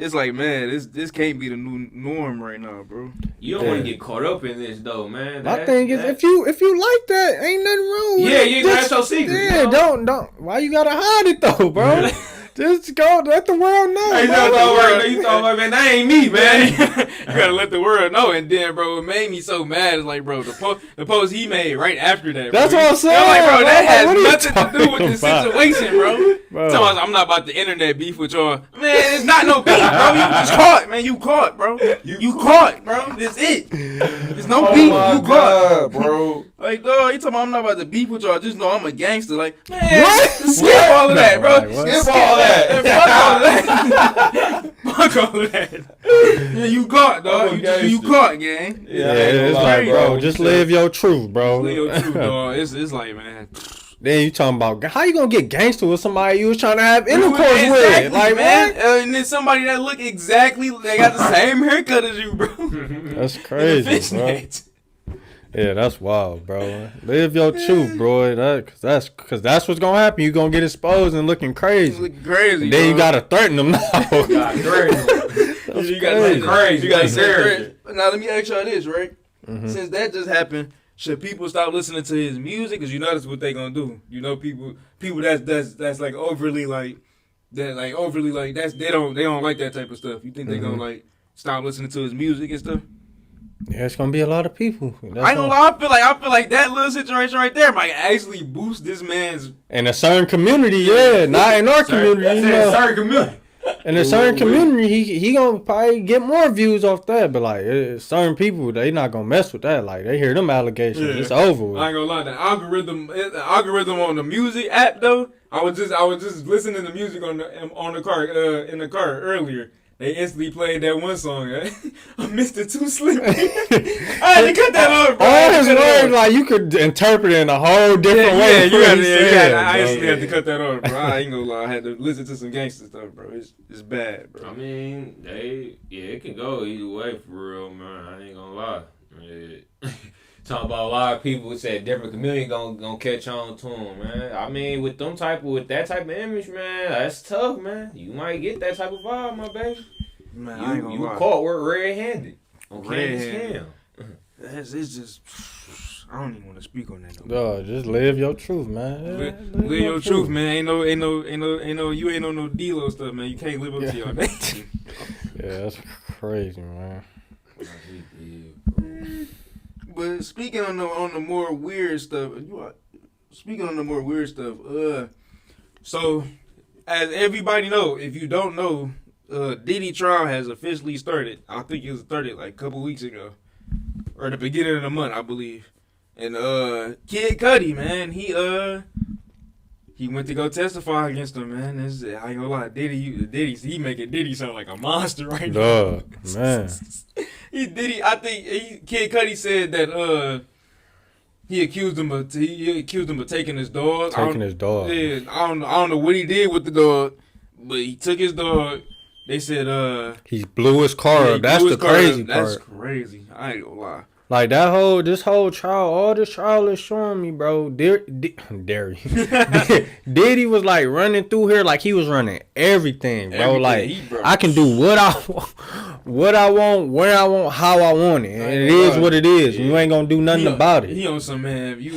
Speaker 3: It's like, man, this can't be the new norm right now, bro.
Speaker 2: You don't want to get caught up in this, though, man.
Speaker 1: My thing is, if you like that, ain't nothing wrong with it.
Speaker 2: You ain't got your secret.
Speaker 1: Yeah,
Speaker 2: you know?
Speaker 1: don't. Why you gotta hide it though, bro? Just go, let the world know.
Speaker 2: Hey, you thought about, man, that ain't me, man.
Speaker 3: You gotta let the world know. And then, bro, what made me so mad is like, bro, the post he made right after that.
Speaker 1: That's
Speaker 3: bro.
Speaker 1: what I'm saying.
Speaker 3: I'm like, bro, that has
Speaker 1: What are you
Speaker 3: nothing to do with the
Speaker 1: talking about?
Speaker 3: situation, bro.
Speaker 1: Bro.
Speaker 3: I'm not about the internet beef with y'all. Man, it's not no beef, bro. You just caught, man. You caught, bro. You caught, bro. That's it. There's no beef. You caught,
Speaker 2: bro.
Speaker 3: Like, dog, you talking about I'm not about to beef with y'all. Just know I'm a gangster. Like, man,
Speaker 1: What?
Speaker 3: skip all of that, bro.
Speaker 1: Like, what?
Speaker 3: Skip all that. Fuck all of that. Yeah, you caught, dog. You caught, gang.
Speaker 1: Yeah, it's like, bro, just live your truth, bro.
Speaker 3: Live your truth, dog. It's like, man.
Speaker 1: Then you talking about how you gonna get gangster with somebody you was trying to have intercourse
Speaker 3: Exactly,
Speaker 1: with? Like,
Speaker 3: man.
Speaker 1: what?
Speaker 3: And then somebody that look exactly, they got the same haircut as you, bro.
Speaker 1: That's crazy, bro. Yeah, that's wild, bro. Live your truth, bro. Cause that's what's gonna happen. You gonna get exposed and looking crazy.
Speaker 3: Looking crazy.
Speaker 1: And then
Speaker 3: bro.
Speaker 1: you gotta threaten them now.
Speaker 3: You gotta
Speaker 2: crazy.
Speaker 3: You gotta
Speaker 2: Crazy.
Speaker 3: Now let me ask y'all this, right? Since that just happened, should people stop listening to his music? Cause you know that's what they gonna do. You know, people that's like overly like that, like overly like that's they don't like that type of stuff. You think they gonna like stop listening to his music and stuff?
Speaker 1: Yeah, it's gonna be a lot of people.
Speaker 3: I ain't gonna lie. I feel like that little situation right there might actually boost this man's.
Speaker 1: In a certain community, yeah, not in our community. You know.
Speaker 2: Certain community.
Speaker 1: In a certain community, he gonna probably get more views off that. But like certain people, they not gonna mess with that. Like they hear them allegations, it's over with.
Speaker 3: I ain't gonna lie. The algorithm on the music app though. I was just listening to music on the car in the car earlier. They instantly played that one song. I'm Mr. Too Sleepy. I had to cut that off, bro.
Speaker 1: All his words, like you could interpret it in a whole different way.
Speaker 3: I instantly had to cut that off, bro. I ain't gonna lie. I had to listen to some gangster stuff, bro. It's bad, bro.
Speaker 2: I mean, it can go either way for real, man. I ain't gonna lie. Talking about a lot of people said different community gonna catch on to him, man. I mean, with that type of image, man, that's tough, man. You might get that type of vibe, my baby.
Speaker 3: Man, I ain't gonna lie.
Speaker 2: Caught red-handed on Candace Cam.
Speaker 3: It's just, I don't even want to speak on that.
Speaker 1: No, just live your truth, man.
Speaker 3: Live your truth, man. Ain't no, you ain't on no D-Lo stuff, man. You can't live up to your name.
Speaker 1: Yeah, that's crazy, man.
Speaker 3: But speaking on the more weird stuff, so as everybody know, if you don't know, Diddy trial has officially started. I think it was started like a couple weeks ago, or the beginning of the month, I believe. And Kid Cudi, man, he went to go testify against him, man. I ain't gonna lie, Diddy, he making Diddy sound like a monster right now.
Speaker 1: Man.
Speaker 3: Kid Cudi said that he accused him of taking his dog. Yeah, I don't know what he did with the dog, but he took his dog. They said
Speaker 1: he blew his car up. That's the crazy part.
Speaker 3: That's crazy. I ain't gonna lie.
Speaker 1: Like this whole trial, all this trial is showing me, bro. Diddy was like running through here like he was running everything, bro. I can do what I want, where I want, how I want it, and it is what it is. Yeah. You ain't gonna do nothing about it.
Speaker 3: He on some man. He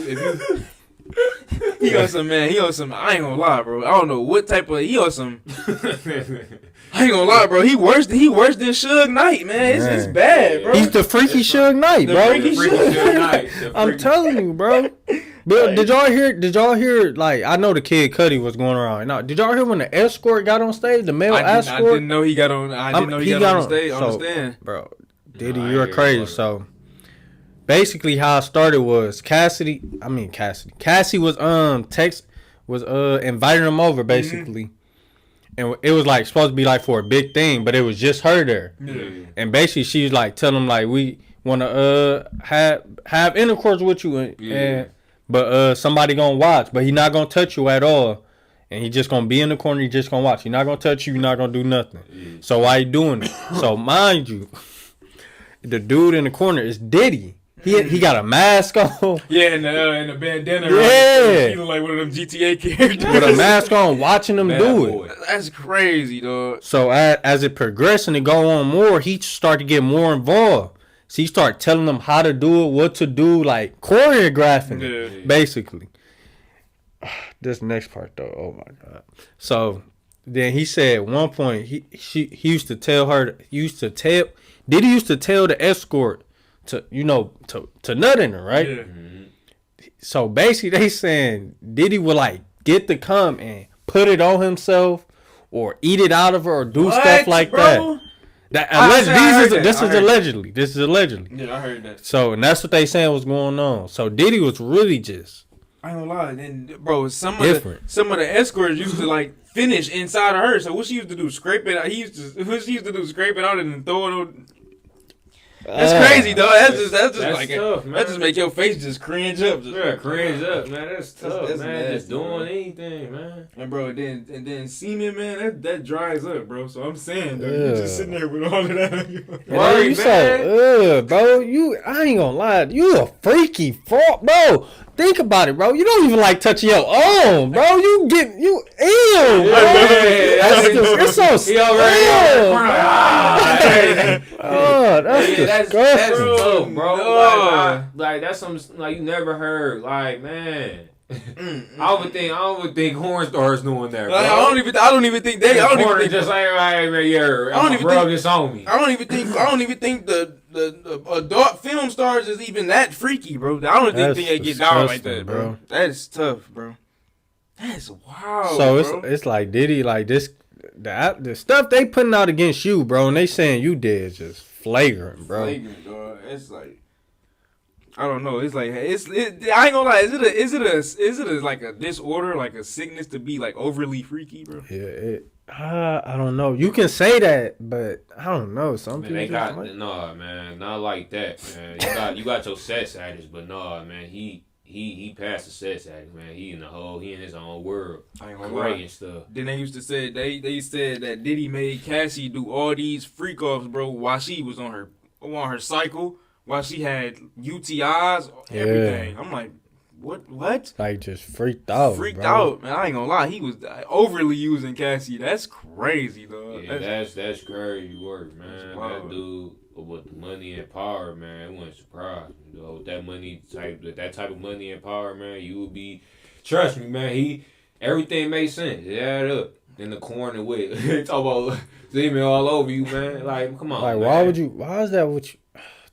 Speaker 3: on some man. He on some. I ain't gonna lie, bro. I don't know what type of. He on some. I ain't gonna lie, bro. He worse than Suge Knight, man. It's bad, bro.
Speaker 1: He's the freaky Suge Knight, bro. I'm telling you, bro. But did y'all hear? Like, I know the Kid Cudi was going around. Now, did y'all hear when the escort got on stage? The male escort.
Speaker 3: I didn't know he got on. I didn't know he got on stage. Understand,
Speaker 1: bro? Diddy, you're crazy. So basically, how it started was Cassie was inviting him over basically. Mm-hmm. And it was like supposed to be like for a big thing, but it was just her there. Yeah. And basically, she was like telling him like, we want to have intercourse with you, but somebody gonna watch, but he not gonna touch you at all, and he just gonna be in the corner. He just gonna watch. He not gonna touch you. He not gonna do nothing. Yeah. So why you doing it? So mind you, the dude in the corner is Diddy. He got a mask on.
Speaker 3: Yeah, and a bandana.
Speaker 1: Yeah.
Speaker 3: He look like one of them GTA characters.
Speaker 1: With a mask on, watching them do it.
Speaker 3: That's crazy, dog.
Speaker 1: So as it progressed and it go on more, he started to get more involved. So he started telling them how to do it, what to do, like choreographing it, basically. This next part, though, oh my God. So then he said at one point, he used to tell Diddy used to tell the escort to nut in her, right? Yeah. Mm-hmm. So basically they saying Diddy would like get the cum and put it on himself or eat it out of her or do stuff like that. This is allegedly.
Speaker 3: Yeah, I heard that.
Speaker 1: So and that's what they saying was going on. So Diddy was really just.
Speaker 3: I ain't gonna lie, then bro, some of the escorts used to like finish inside of her. So what she used to do, scrape it out. She used to do, scrape it out and then throw it on. That's crazy, dog. That's just like tough, man. That just make your face just cringe up.
Speaker 2: Cringe up, man. That's tough, that's man. Nasty, just doing anything, man.
Speaker 3: And bro, then semen, man, that dries up, bro. So I'm saying, dude, you just sitting there with all of that.
Speaker 1: Why you so, bro? I ain't gonna lie, you a freaky fuck, bro. Think about it, bro. You don't even like touching your own, bro. You ew, bro. It's so still. Oh, that's
Speaker 2: tough, bro. Like that's something like you never heard. Like, man. I would think horn stars doing that, bro.
Speaker 3: I don't even think they. I don't even think
Speaker 2: just like I don't even rub this on me.
Speaker 3: I don't even think the adult film stars is even that freaky, bro. I don't think they get down like that, bro. That's tough, bro. That's wild.
Speaker 1: So
Speaker 3: bro.
Speaker 1: it's like Diddy, like this, the stuff they putting out against you, bro, and they saying you did is just flagrant, bro.
Speaker 3: Flagrant, dog. It's like. I don't know. It's like I ain't gonna lie. Is it a like a disorder, like a sickness to be like overly freaky, bro?
Speaker 1: Yeah, I don't know. You can say that, but I don't know. Some people
Speaker 2: man, not like that, man. You got your sex addicts, but man, he passed the sex addict, man. He in his own world. I ain't gonna lie and stuff.
Speaker 3: Then they used to say they said that Diddy made Cassie do all these freak offs, bro, while she was on her cycle. while she had UTIs, everything. I'm like, what?
Speaker 1: Like, just freaked out.
Speaker 3: Freaked
Speaker 1: bro.
Speaker 3: out, man. I ain't gonna lie. He was overly using Cassie. That's crazy, dog.
Speaker 2: Yeah, that's crazy work, man.
Speaker 3: Wow.
Speaker 2: That dude with the money and power, man, it wouldn't surprise me, though. With that type of money and power, man, you would be. Trust me, man. Everything makes sense. It added up in the corner with talk about semen all over you, man. Like, come on.
Speaker 1: Like,
Speaker 2: man.
Speaker 1: why is that what you?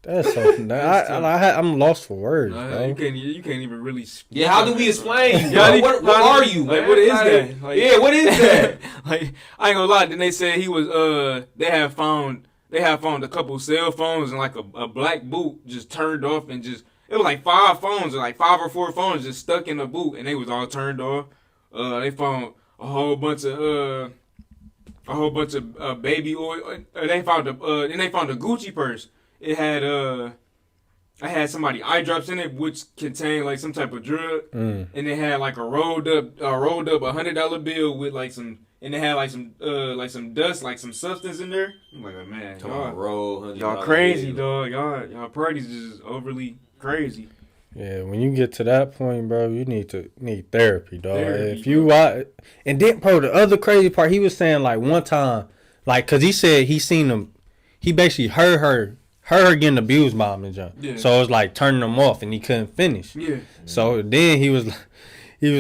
Speaker 1: That's so. I'm lost for words, bro.
Speaker 3: You can't even really.
Speaker 2: Yeah, how do we explain?
Speaker 3: Yeah,
Speaker 2: what are you, man?
Speaker 3: Like, what is that? Like,
Speaker 2: yeah, what is that?
Speaker 3: Like, I ain't gonna lie. Then they said he was. They have found a couple cell phones and like a black boot just turned off and just. It was like 5 phones or like 5 or 4 phones just stuck in the boot and they was all turned off. They found a whole bunch of baby oil. They found a Gucci purse. It had I had somebody eye drops in it which contained like some type of drug, and it had like a rolled up $100 bill with like some, and it had like some dust, like some substance in there. I'm like, man, y'all crazy, dog. Y'all parties is overly crazy.
Speaker 1: Yeah, when you get to that point, bro, you need therapy, dog. If you watch, and then, bro, the other crazy part, he was saying like one time, like, cause he said he seen them, he basically heard her getting abused by him and junk. Yeah. So it was like turning him off, and he couldn't finish.
Speaker 3: Yeah.
Speaker 1: So then he was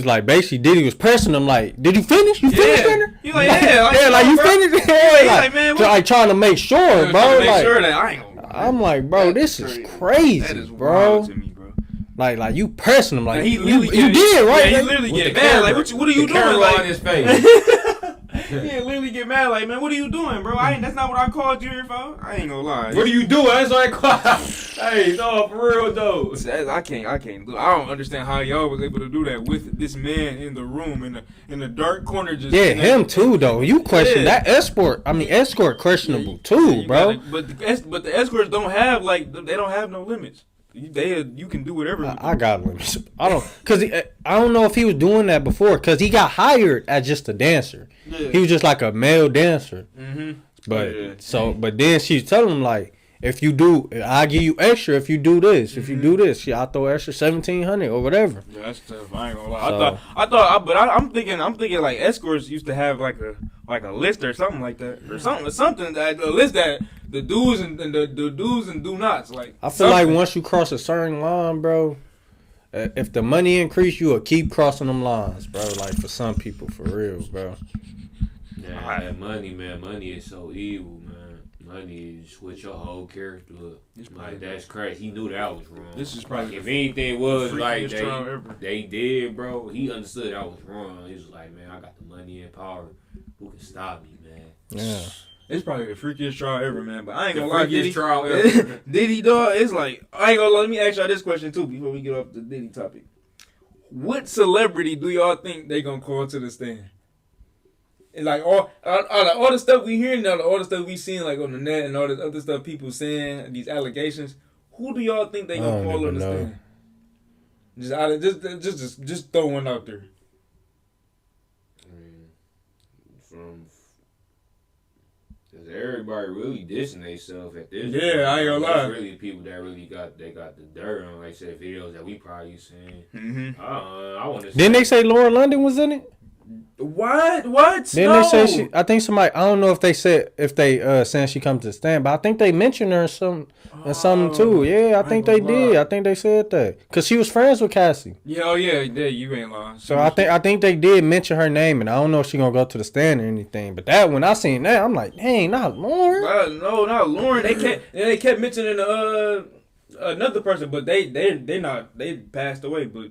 Speaker 1: like, basically, Diddy was pressing him like, "Did you finish? You finished, dinner?"
Speaker 3: He like, yeah,
Speaker 1: like you finished.
Speaker 3: Yeah, like, man,
Speaker 1: like trying to make sure, bro.
Speaker 3: Make sure that I ain't gonna.
Speaker 1: I'm like, bro, this is crazy,
Speaker 3: that is
Speaker 1: bro.
Speaker 3: Wild to me, bro.
Speaker 1: Like you pressing him, like
Speaker 3: he
Speaker 1: you did, right?
Speaker 3: Yeah, he literally get mad, like, what are you doing?
Speaker 2: Like,
Speaker 3: on his face. Yeah, literally get mad, like, man, what are you doing, bro? That's not what I called you here for. I ain't gonna lie.
Speaker 2: What are you doing? That's what I called. Hey, no, for real though.
Speaker 3: I can't do. I don't understand how y'all was able to do that with this man in the room in the dark corner. Just
Speaker 1: him too though. You question that escort. I mean, escort questionable too, bro.
Speaker 3: But the escorts don't have they don't have no limits. You can do whatever.
Speaker 1: I got limits. I don't know if he was doing that before because he got hired as just a dancer. Yeah. He was just like a male dancer. Mm-hmm. But then she's telling him like, if you do, I'll give you extra if you do this. Mm-hmm. If you do this, I'll throw extra $1,700 or whatever.
Speaker 3: Yeah, that's tough. I ain't gonna lie. I'm thinking like escorts used to have like a list or something like that, or something that a list that the do's and the do's and do nots. Like
Speaker 1: I feel like once you cross a certain line, bro, if the money increase, you will keep crossing them lines, bro. Like for some people, for real, bro.
Speaker 2: Yeah, that money, man. Money is so evil, man. Money is switch your whole character up. Like that's crazy. He knew that was wrong.
Speaker 3: This is probably
Speaker 2: if anything was like they did, bro. He understood that was wrong. He was like, man, I got the money and power. Who can stop me, man?
Speaker 1: Yeah.
Speaker 3: It's probably the freakiest trial ever, man. But I ain't gonna
Speaker 2: lie,
Speaker 3: Diddy.
Speaker 2: Trial ever.
Speaker 3: Diddy, dog, it's like, I ain't gonna lie. Let me ask y'all this question, too, before we get off the Diddy topic. What celebrity do y'all think they gonna call to the stand? And like all the stuff we hearing, all the stuff we seen like on the net and all this other stuff people saying, these allegations, who do y'all think they gonna call on the stand? Just throw one out there.
Speaker 2: I mean, because everybody really dissing themselves at this point.
Speaker 3: I ain't gonna lie.
Speaker 2: Really people that really got the dirt on, like I said, videos that we probably seen.
Speaker 3: Mm-hmm.
Speaker 2: I want to.
Speaker 1: Didn't they say Lauren London was in it?
Speaker 3: What?
Speaker 1: Didn't they say I think somebody. I don't know if they said saying she comes to the stand, but I think they mentioned her in something too. Yeah, I think they did. I think they said that because she was friends with Cassie.
Speaker 3: Yeah, you ain't lying.
Speaker 1: So I think they did mention her name, and I don't know if she gonna go to the stand or anything. But that when I seen that, I'm like, dang, not Lauren.
Speaker 3: No, not Lauren. They kept mentioning another person, but they passed away. But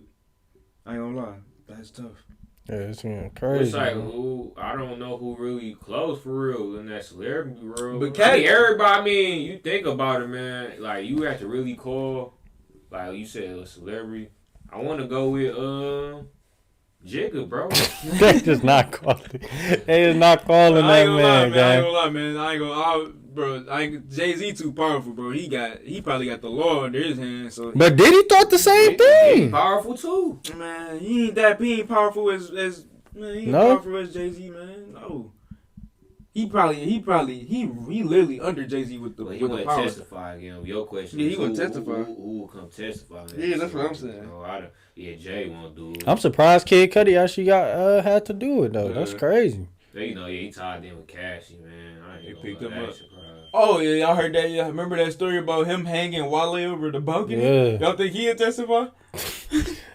Speaker 3: I ain't gonna lie, that's tough.
Speaker 1: Yeah, it's crazy.
Speaker 2: It's like I don't know who really close for real in that celebrity world.
Speaker 3: But
Speaker 2: everybody, you think about it, man. Like you have to really call, like you said, a celebrity. I want to go with Jigga, bro.
Speaker 1: They just not calling. They is not calling that man,
Speaker 3: I ain't gonna lie, man. I ain't gonna. Bro, Jay-Z too powerful, bro. He probably got the law under his hands. So
Speaker 1: but Diddy thought the same thing.
Speaker 2: He powerful too,
Speaker 3: man. He ain't powerful as man. He ain't powerful as Jay-Z, man. No, He literally under Jay-Z with the
Speaker 2: But he
Speaker 3: with the
Speaker 2: wouldn't
Speaker 3: power.
Speaker 2: testify again. Your question
Speaker 3: Yeah, he
Speaker 2: is
Speaker 3: wouldn't
Speaker 2: who
Speaker 3: testify.
Speaker 2: Who will come testify?
Speaker 3: Yeah, that's what I'm saying.
Speaker 2: Yeah, Jay won't do it.
Speaker 1: I'm surprised Kid Cudi actually got had to do it though. That's crazy.
Speaker 2: But, he tied in with Cassie, man. I ain't
Speaker 3: He picked him up.
Speaker 2: Surprised.
Speaker 3: Oh yeah, y'all heard that? Yeah, remember that story about him hanging Wale over the balcony?
Speaker 1: Yeah.
Speaker 3: Y'all think he'll testify?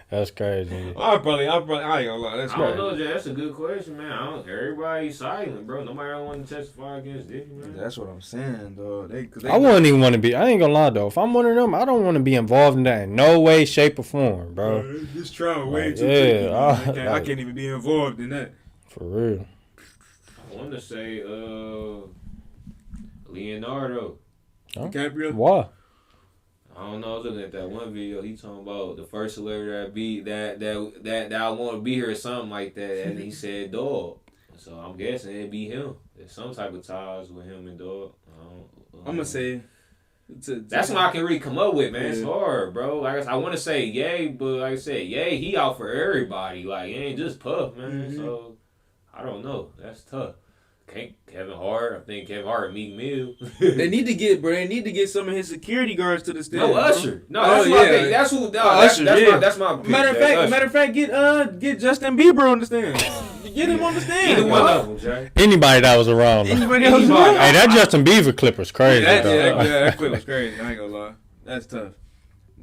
Speaker 1: That's crazy.
Speaker 3: I ain't gonna lie. That's
Speaker 2: I don't
Speaker 3: crazy.
Speaker 2: know, Jay. That's a good question, man. Everybody's silent, bro. Nobody want to testify against Diddy, man.
Speaker 3: That's what I'm saying, though.
Speaker 1: I wouldn't even want to be. I ain't gonna lie though. If I'm one of them, I don't want to be involved in that in no way, shape, or form, bro.
Speaker 3: This trial way
Speaker 1: Like,
Speaker 3: too
Speaker 1: yeah,
Speaker 3: tricky. I can't even be involved in that.
Speaker 1: For real.
Speaker 2: I want to say Leonardo.
Speaker 1: Huh?
Speaker 3: DiCaprio?
Speaker 1: Why?
Speaker 2: I don't know. I was looking at that one video. He talking about the first celebrity that I want to be here or something like that, and he said dog. So I'm guessing it'd be him. There's some type of ties with him and dog.
Speaker 3: I'm gonna say.
Speaker 2: That's what I can really come up with, man. It's
Speaker 3: Yeah.
Speaker 2: hard, bro. Like I want to say Ye, but like I said, Ye, he out for everybody. Like it ain't just Puff, man.
Speaker 3: Mhm.
Speaker 2: So I don't know. That's tough. Kevin Hart. I think Kevin Hart and Meek Mill.
Speaker 3: They need to get some of his security guards to the stage.
Speaker 2: No,
Speaker 3: bro.
Speaker 2: Usher. No,
Speaker 3: Oh,
Speaker 2: that's my
Speaker 3: yeah.
Speaker 2: thing. That's who. No,
Speaker 3: Usher, yeah.
Speaker 2: That's my pick.
Speaker 3: Matter of fact, get Justin Bieber on the stand. Get him on the stand.
Speaker 2: Either one of them, Jay.
Speaker 1: Anybody that was around.
Speaker 3: Anybody else?
Speaker 2: Anybody.
Speaker 1: Hey, that Justin Bieber clip was crazy. though.
Speaker 3: That clip was crazy. I ain't gonna lie. That's tough.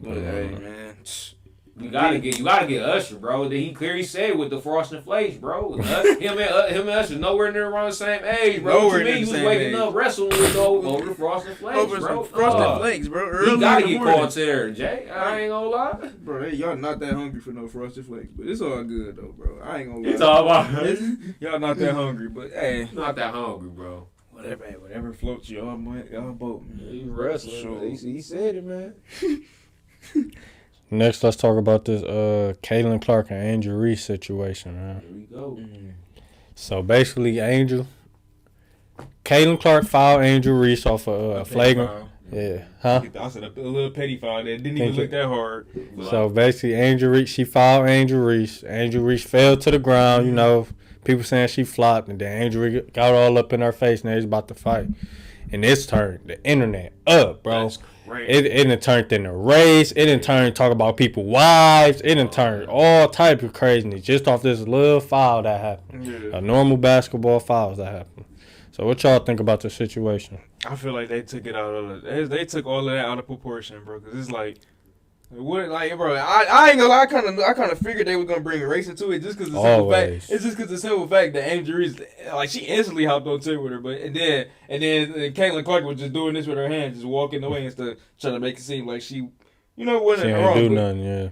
Speaker 3: But hey, man.
Speaker 2: You gotta get Usher, bro. He clearly said with the Frosted Flakes, bro. Him and Usher nowhere near around the same age, bro.
Speaker 3: Nowhere
Speaker 2: To me,
Speaker 3: near
Speaker 2: he
Speaker 3: the
Speaker 2: was
Speaker 3: same
Speaker 2: waking
Speaker 3: age.
Speaker 2: up wrestling with over the Frosted Flakes,
Speaker 3: Over
Speaker 2: bro.
Speaker 3: some Frosted Flakes, bro.
Speaker 2: He
Speaker 3: Early
Speaker 2: gotta
Speaker 3: in the
Speaker 2: get
Speaker 3: morning.
Speaker 2: called there, Jay. I ain't gonna lie.
Speaker 3: Bro, y'all not that hungry for no Frosted Flakes, but it's all good though, bro. I ain't gonna lie.
Speaker 2: It's all about
Speaker 3: Y'all not that hungry, but hey,
Speaker 2: not that hungry, bro.
Speaker 3: whatever floats y'all boat, man.
Speaker 2: He wrestling.
Speaker 3: Sure.
Speaker 2: He said it, man.
Speaker 1: Next, let's talk about this Caitlin Clark and Angel Reese situation, man.
Speaker 2: Here we go.
Speaker 1: So basically, Caitlin Clark filed Angel Reese off a flagrant. Yeah, huh?
Speaker 3: I said a little petty foul that didn't even look that hard.
Speaker 1: So basically, Angel Reese, she filed Angel Reese. Angel Reese fell to the ground. You know, people saying she flopped, and then Angel Reese got all up in her face, and they was about to fight. And it's turned the internet up, bro.
Speaker 2: That's great.
Speaker 1: It done turned into race. It done turned talk about people wives. It done turned all type of craziness just off this little foul that happened.
Speaker 3: Yeah.
Speaker 1: A normal basketball foul that happened. So what y'all think about the situation?
Speaker 3: I feel like they took it out of they took all of that out of proportion, bro. Cause it's like, what, like, bro, I ain't gonna lie. I kind of figured they were gonna bring race into it just cause the simple fact.
Speaker 1: Always.
Speaker 3: It's just cause the simple fact that Angel Reese, like, she instantly hopped on Twitter with her, but and then Caitlin Clark was just doing this with her hand, just walking away instead of trying to make it seem like she, wasn't
Speaker 1: She
Speaker 3: wrong.
Speaker 1: ain't do
Speaker 3: But
Speaker 1: nothing, yeah.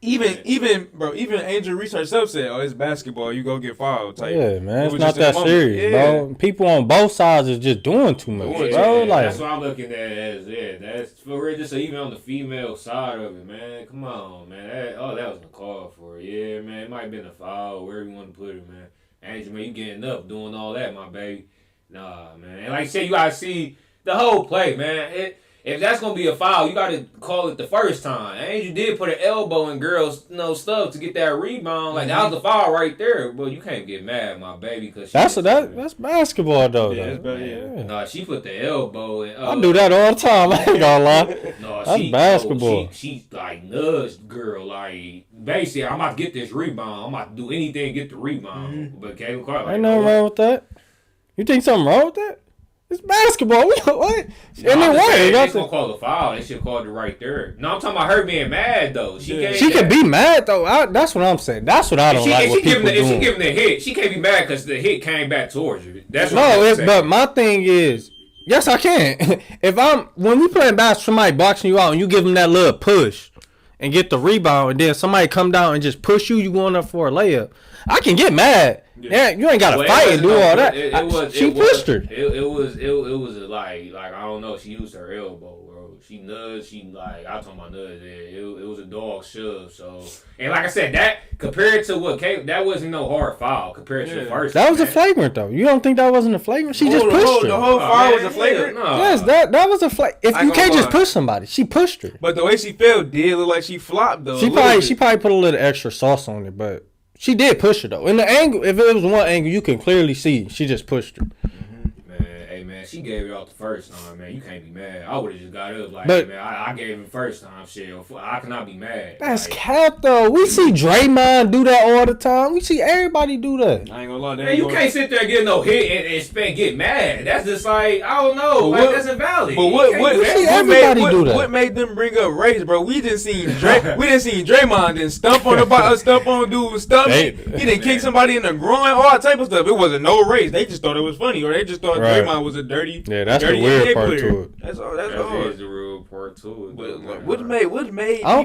Speaker 3: Even Angel Reese herself said, "Oh, it's basketball. You go get fouled." Type.
Speaker 1: Yeah, man,
Speaker 3: It
Speaker 1: it's
Speaker 3: was
Speaker 1: not
Speaker 3: just in
Speaker 1: that
Speaker 3: the moment.
Speaker 1: serious,
Speaker 3: Yeah.
Speaker 1: bro. People on both sides is just doing too much,
Speaker 3: Yeah,
Speaker 1: bro. Like,
Speaker 2: that's what I'm looking at as. Yeah, that's for real. Just even on the female side of it, man. Come on, man. That was a call for it. Yeah, man. It might have been a foul, wherever you want to put it, man. Angel, man, you getting up doing all that, my baby. Nah, man. And like I said, you gotta see the whole play, man. If that's gonna be a foul, you gotta call it the first time. Angel did put an elbow in girls' stuff to get that rebound. Like that was the foul right there. But you can't get mad, my baby, because
Speaker 1: that's basketball though.
Speaker 3: Yeah,
Speaker 1: though.
Speaker 3: it's better, yeah.
Speaker 2: Nah, she put the elbow in.
Speaker 1: I do that all the time. I ain't gonna lie.
Speaker 2: No,
Speaker 1: That's basketball.
Speaker 2: She like nudged girl. Like basically, I'm about to get this rebound. I'm about to do anything to get the rebound. But Caitlin Clark, like,
Speaker 1: Ain't nothing wrong with that. You think something wrong with that? It's basketball. What? And then what?
Speaker 2: They gonna call the foul. They should call it right there. No, I'm talking about her being mad though. She
Speaker 1: can be mad though. That's what I'm saying. That's what I don't like. What people doing.
Speaker 2: If she giving the hit, she can't be mad because the hit came back towards her. That's what
Speaker 1: No,
Speaker 2: I'm saying.
Speaker 1: but my thing is, yes, I can. When we playing basketball, somebody boxing you out and you give them that little push and get the rebound, and then somebody come down and just push you going up for a layup, I can get mad. Yeah, you ain't gotta fight and do all that. She pushed her.
Speaker 2: It was like I don't know. She used her elbow, bro. She nudged. I talking about nudge. It was a dog shove. So and like I said, that compared to what came, that wasn't no hard foul compared to the first.
Speaker 1: That was
Speaker 2: man.
Speaker 1: a flagrant though. You don't think that wasn't a flagrant? She just pushed her.
Speaker 3: The whole foul was a flagrant.
Speaker 2: No.
Speaker 1: Yes, that was a flagrant. If you can't just push somebody, she pushed her.
Speaker 3: But the way she fell did look like she flopped though.
Speaker 1: She probably put a little extra sauce on it, but she did push her though. In the angle, if it was one angle, you can clearly see she just pushed her.
Speaker 2: she gave it out the first time, man. You can't be mad. I would have just got up like,
Speaker 1: But-
Speaker 2: man, I gave it first time. Shit, I cannot be mad.
Speaker 1: That's
Speaker 2: like,
Speaker 1: cap though. We see Draymond do that all the time. We see everybody do that.
Speaker 3: I ain't gonna lie.
Speaker 2: man, you can't sit there and get no hit and expect get mad. That's just like, I don't know.
Speaker 3: But
Speaker 2: Like, that's invalid.
Speaker 3: But
Speaker 2: You can't do that.
Speaker 1: everybody do that.
Speaker 3: What made them bring up race, bro? We didn't see Draymond then stump on the stump on dude's stomach. He didn't kick somebody in the groin, all type of stuff. It wasn't no race. They just thought it was funny, or they just thought
Speaker 1: Right.
Speaker 3: Draymond was a dirty.
Speaker 1: Yeah, that's the
Speaker 3: dirty
Speaker 1: weird
Speaker 3: NBA
Speaker 1: part
Speaker 3: player.
Speaker 1: to it.
Speaker 3: That's all. That's
Speaker 2: That
Speaker 3: all.
Speaker 2: is the real part to it.
Speaker 3: But, like,
Speaker 2: What
Speaker 3: what made?
Speaker 1: I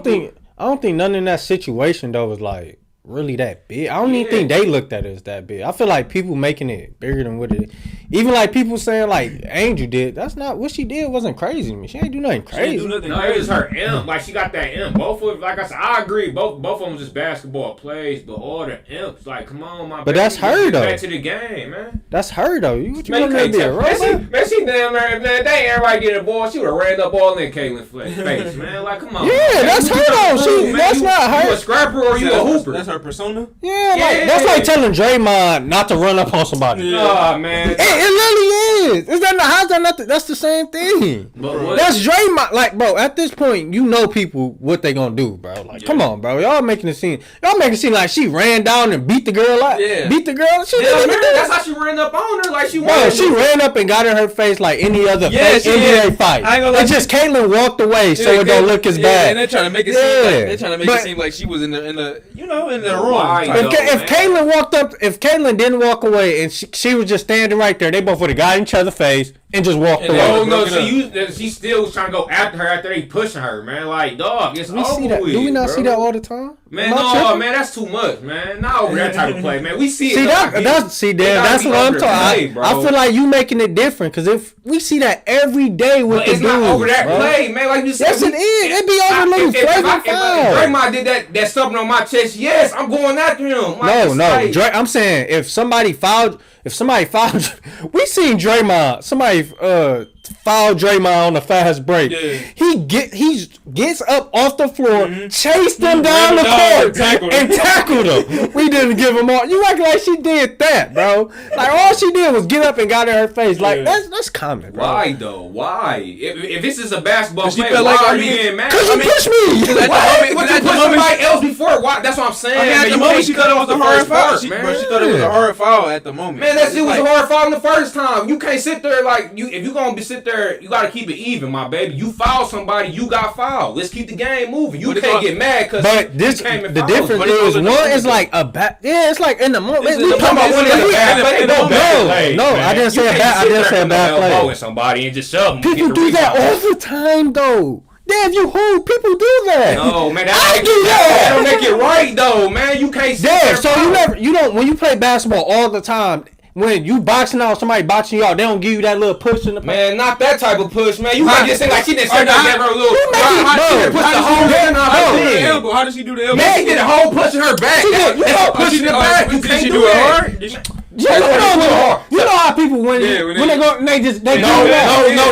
Speaker 1: don't think none in that situation though was like really that big. I don't even
Speaker 2: Yeah.
Speaker 1: think they looked at it as that big. I feel like people making it bigger than what it is. Even like people saying like Angel did. That's not what she did. Wasn't crazy to me. She ain't do nothing crazy.
Speaker 2: No, it was her imp. Like, she got that imp. Both of, like I said, I agree. Both of them just basketball plays, but all the imps, like, come on, my.
Speaker 1: But
Speaker 2: baby,
Speaker 1: that's her,
Speaker 2: get
Speaker 1: though.
Speaker 2: Back to the game, man.
Speaker 1: That's her though. What you
Speaker 2: Man,
Speaker 1: want
Speaker 2: you
Speaker 1: to
Speaker 2: can't
Speaker 1: be a
Speaker 2: tell.
Speaker 1: robot?
Speaker 2: Man, she damn man. They ain't everybody get a ball. She would have ran up all in Caitlyn's face, man. Like, come on.
Speaker 1: Yeah,
Speaker 2: man.
Speaker 1: that's
Speaker 2: You
Speaker 1: her
Speaker 2: trying
Speaker 1: though.
Speaker 2: to prove,
Speaker 1: She,
Speaker 2: man,
Speaker 1: that's
Speaker 2: you,
Speaker 1: not her.
Speaker 2: You a scrapper or you a hooper?
Speaker 3: That's her persona.
Speaker 1: Yeah, like
Speaker 2: Yeah.
Speaker 1: that's like telling Draymond not to run up on somebody.
Speaker 3: Yeah.
Speaker 2: Nah, man.
Speaker 1: It literally is. Is that not? How's that not? That's the same thing.
Speaker 2: But what?
Speaker 1: That's Draymond. Like, bro, at this point, you know people what they gonna do, bro. Like, come on, bro. Y'all making it seem like she ran down and beat the girl out.
Speaker 3: Yeah.
Speaker 1: Beat the girl. She
Speaker 2: Yeah,
Speaker 1: didn't even
Speaker 2: man,
Speaker 1: do
Speaker 2: that's
Speaker 1: that.
Speaker 2: how she ran up on her. Like, she
Speaker 1: Bro,
Speaker 2: wanted
Speaker 1: she
Speaker 2: to.
Speaker 1: ran up and got in her face like any other
Speaker 3: Yeah,
Speaker 1: fake
Speaker 3: she
Speaker 1: NBA
Speaker 3: did.
Speaker 1: fight.
Speaker 3: I ain't gonna lie.
Speaker 1: It's just Caitlyn walked away so
Speaker 3: Yeah,
Speaker 1: it don't look as
Speaker 3: yeah,
Speaker 1: bad.
Speaker 3: and they're trying to make it seem like she was in the wrong.
Speaker 2: Why,
Speaker 3: type.
Speaker 2: though?
Speaker 1: If
Speaker 2: man.
Speaker 1: Caitlyn walked up, if Caitlyn didn't walk away and she was just standing right there, they both would have got each other's face and just walked
Speaker 3: And
Speaker 1: away.
Speaker 3: they
Speaker 2: Oh no,
Speaker 3: broke it
Speaker 2: she still was trying to go after her after they pushing her, man. Like, dog, it's
Speaker 1: We
Speaker 2: over
Speaker 1: see that.
Speaker 2: with.
Speaker 1: Do we not
Speaker 2: bro.
Speaker 1: see that all the time?
Speaker 2: Man,
Speaker 1: Am I
Speaker 2: no,
Speaker 1: tripping?
Speaker 2: man, that's too much, man. Not over that type of play, man. We see it.
Speaker 1: See
Speaker 2: though,
Speaker 1: that?
Speaker 2: like,
Speaker 1: That's see,
Speaker 2: it
Speaker 1: Dan.
Speaker 2: gotta
Speaker 1: That's
Speaker 2: be
Speaker 1: what I'm
Speaker 2: over the play,
Speaker 1: talking.
Speaker 2: bro.
Speaker 1: I feel like you making it different because if we see that every day with
Speaker 2: But
Speaker 1: the
Speaker 2: it's
Speaker 1: dudes,
Speaker 2: not over that
Speaker 1: bro.
Speaker 2: play, man. Like you said,
Speaker 1: Yes, it is. It be over little
Speaker 2: if
Speaker 1: flagrant foul.
Speaker 2: Draymond did that something on my chest, yes, I'm going after him. Like,
Speaker 1: No,
Speaker 2: it's
Speaker 1: no.
Speaker 2: like-
Speaker 1: I'm saying if somebody fouled, we seen Draymond. Somebody fouled Draymond on the fast break.
Speaker 3: Yeah.
Speaker 1: He gets up off the floor, chased them down the
Speaker 3: ran
Speaker 1: court,
Speaker 3: down
Speaker 1: and tackled him. We didn't give him all. You act like she did that, bro. Like all she did was get up and got in her face. Like
Speaker 3: Yeah.
Speaker 1: that's common, bro.
Speaker 2: Why though? Why? If this is a basketball
Speaker 3: She
Speaker 2: play,
Speaker 3: felt
Speaker 2: why
Speaker 3: like,
Speaker 2: are
Speaker 3: I
Speaker 2: you
Speaker 3: mean,
Speaker 2: getting mad?
Speaker 1: Cause you pushed me.
Speaker 3: At the
Speaker 2: What?
Speaker 3: moment-
Speaker 2: What
Speaker 3: at
Speaker 2: you
Speaker 3: the
Speaker 2: put
Speaker 3: moment-
Speaker 2: somebody else before? Why? That's what I'm saying.
Speaker 3: I mean, at
Speaker 2: man.
Speaker 3: the
Speaker 2: You
Speaker 3: moment
Speaker 2: can't
Speaker 3: she
Speaker 2: cut
Speaker 3: thought it
Speaker 2: off
Speaker 3: was a
Speaker 2: the
Speaker 3: hard
Speaker 2: first
Speaker 3: foul.
Speaker 2: part,
Speaker 3: She
Speaker 2: man.
Speaker 3: thought it was a hard foul at the moment.
Speaker 2: Man, it was
Speaker 3: Like-
Speaker 2: a hard foul in the first time. You can't sit there like you. If you gonna sit there, you gotta keep it even, my baby. You foul somebody, you got fouled. Let's keep the game moving. You
Speaker 3: But it's
Speaker 2: can't
Speaker 3: all-
Speaker 2: get mad because
Speaker 1: But this,
Speaker 2: came and
Speaker 1: the
Speaker 2: fouled.
Speaker 1: difference
Speaker 3: But it's
Speaker 1: is
Speaker 3: all in the
Speaker 1: one
Speaker 3: moment,
Speaker 1: is like a bad. Yeah, it's like in the moment.
Speaker 3: It's in
Speaker 1: We
Speaker 3: the
Speaker 1: talking
Speaker 3: moment.
Speaker 1: about
Speaker 3: It's
Speaker 1: when
Speaker 3: in
Speaker 1: it's
Speaker 3: the
Speaker 1: bad
Speaker 3: moment.
Speaker 1: play.
Speaker 3: In the
Speaker 1: No,
Speaker 3: moment.
Speaker 1: no, I didn't say a bad. I didn't say a bad play.
Speaker 2: Elbowing somebody and just shove them.
Speaker 1: People do that all the time, though. Damn, you who? People do that.
Speaker 2: No, man,
Speaker 1: I
Speaker 2: that
Speaker 1: do that.
Speaker 2: don't make it right though, man. You can't sit
Speaker 1: Yeah,
Speaker 2: there
Speaker 1: so you don't when you play basketball all the time. When you boxing out, somebody boxing you out, they don't give you that little push in the
Speaker 2: Man, not that type of push, man. You might just say like she didn't sit there and give her a little.
Speaker 1: You make it-
Speaker 2: How
Speaker 1: bro,
Speaker 2: she done put the whole hand on her head.
Speaker 3: How did she do the elbow?
Speaker 2: Man, she did a whole push in her back. That's pushing the back. You
Speaker 3: Did
Speaker 2: can't
Speaker 3: she
Speaker 2: do
Speaker 3: do it
Speaker 2: that.
Speaker 3: hard? Did she-
Speaker 1: You know how people when
Speaker 3: Yeah,
Speaker 1: when they go they do that.
Speaker 2: No.
Speaker 1: We know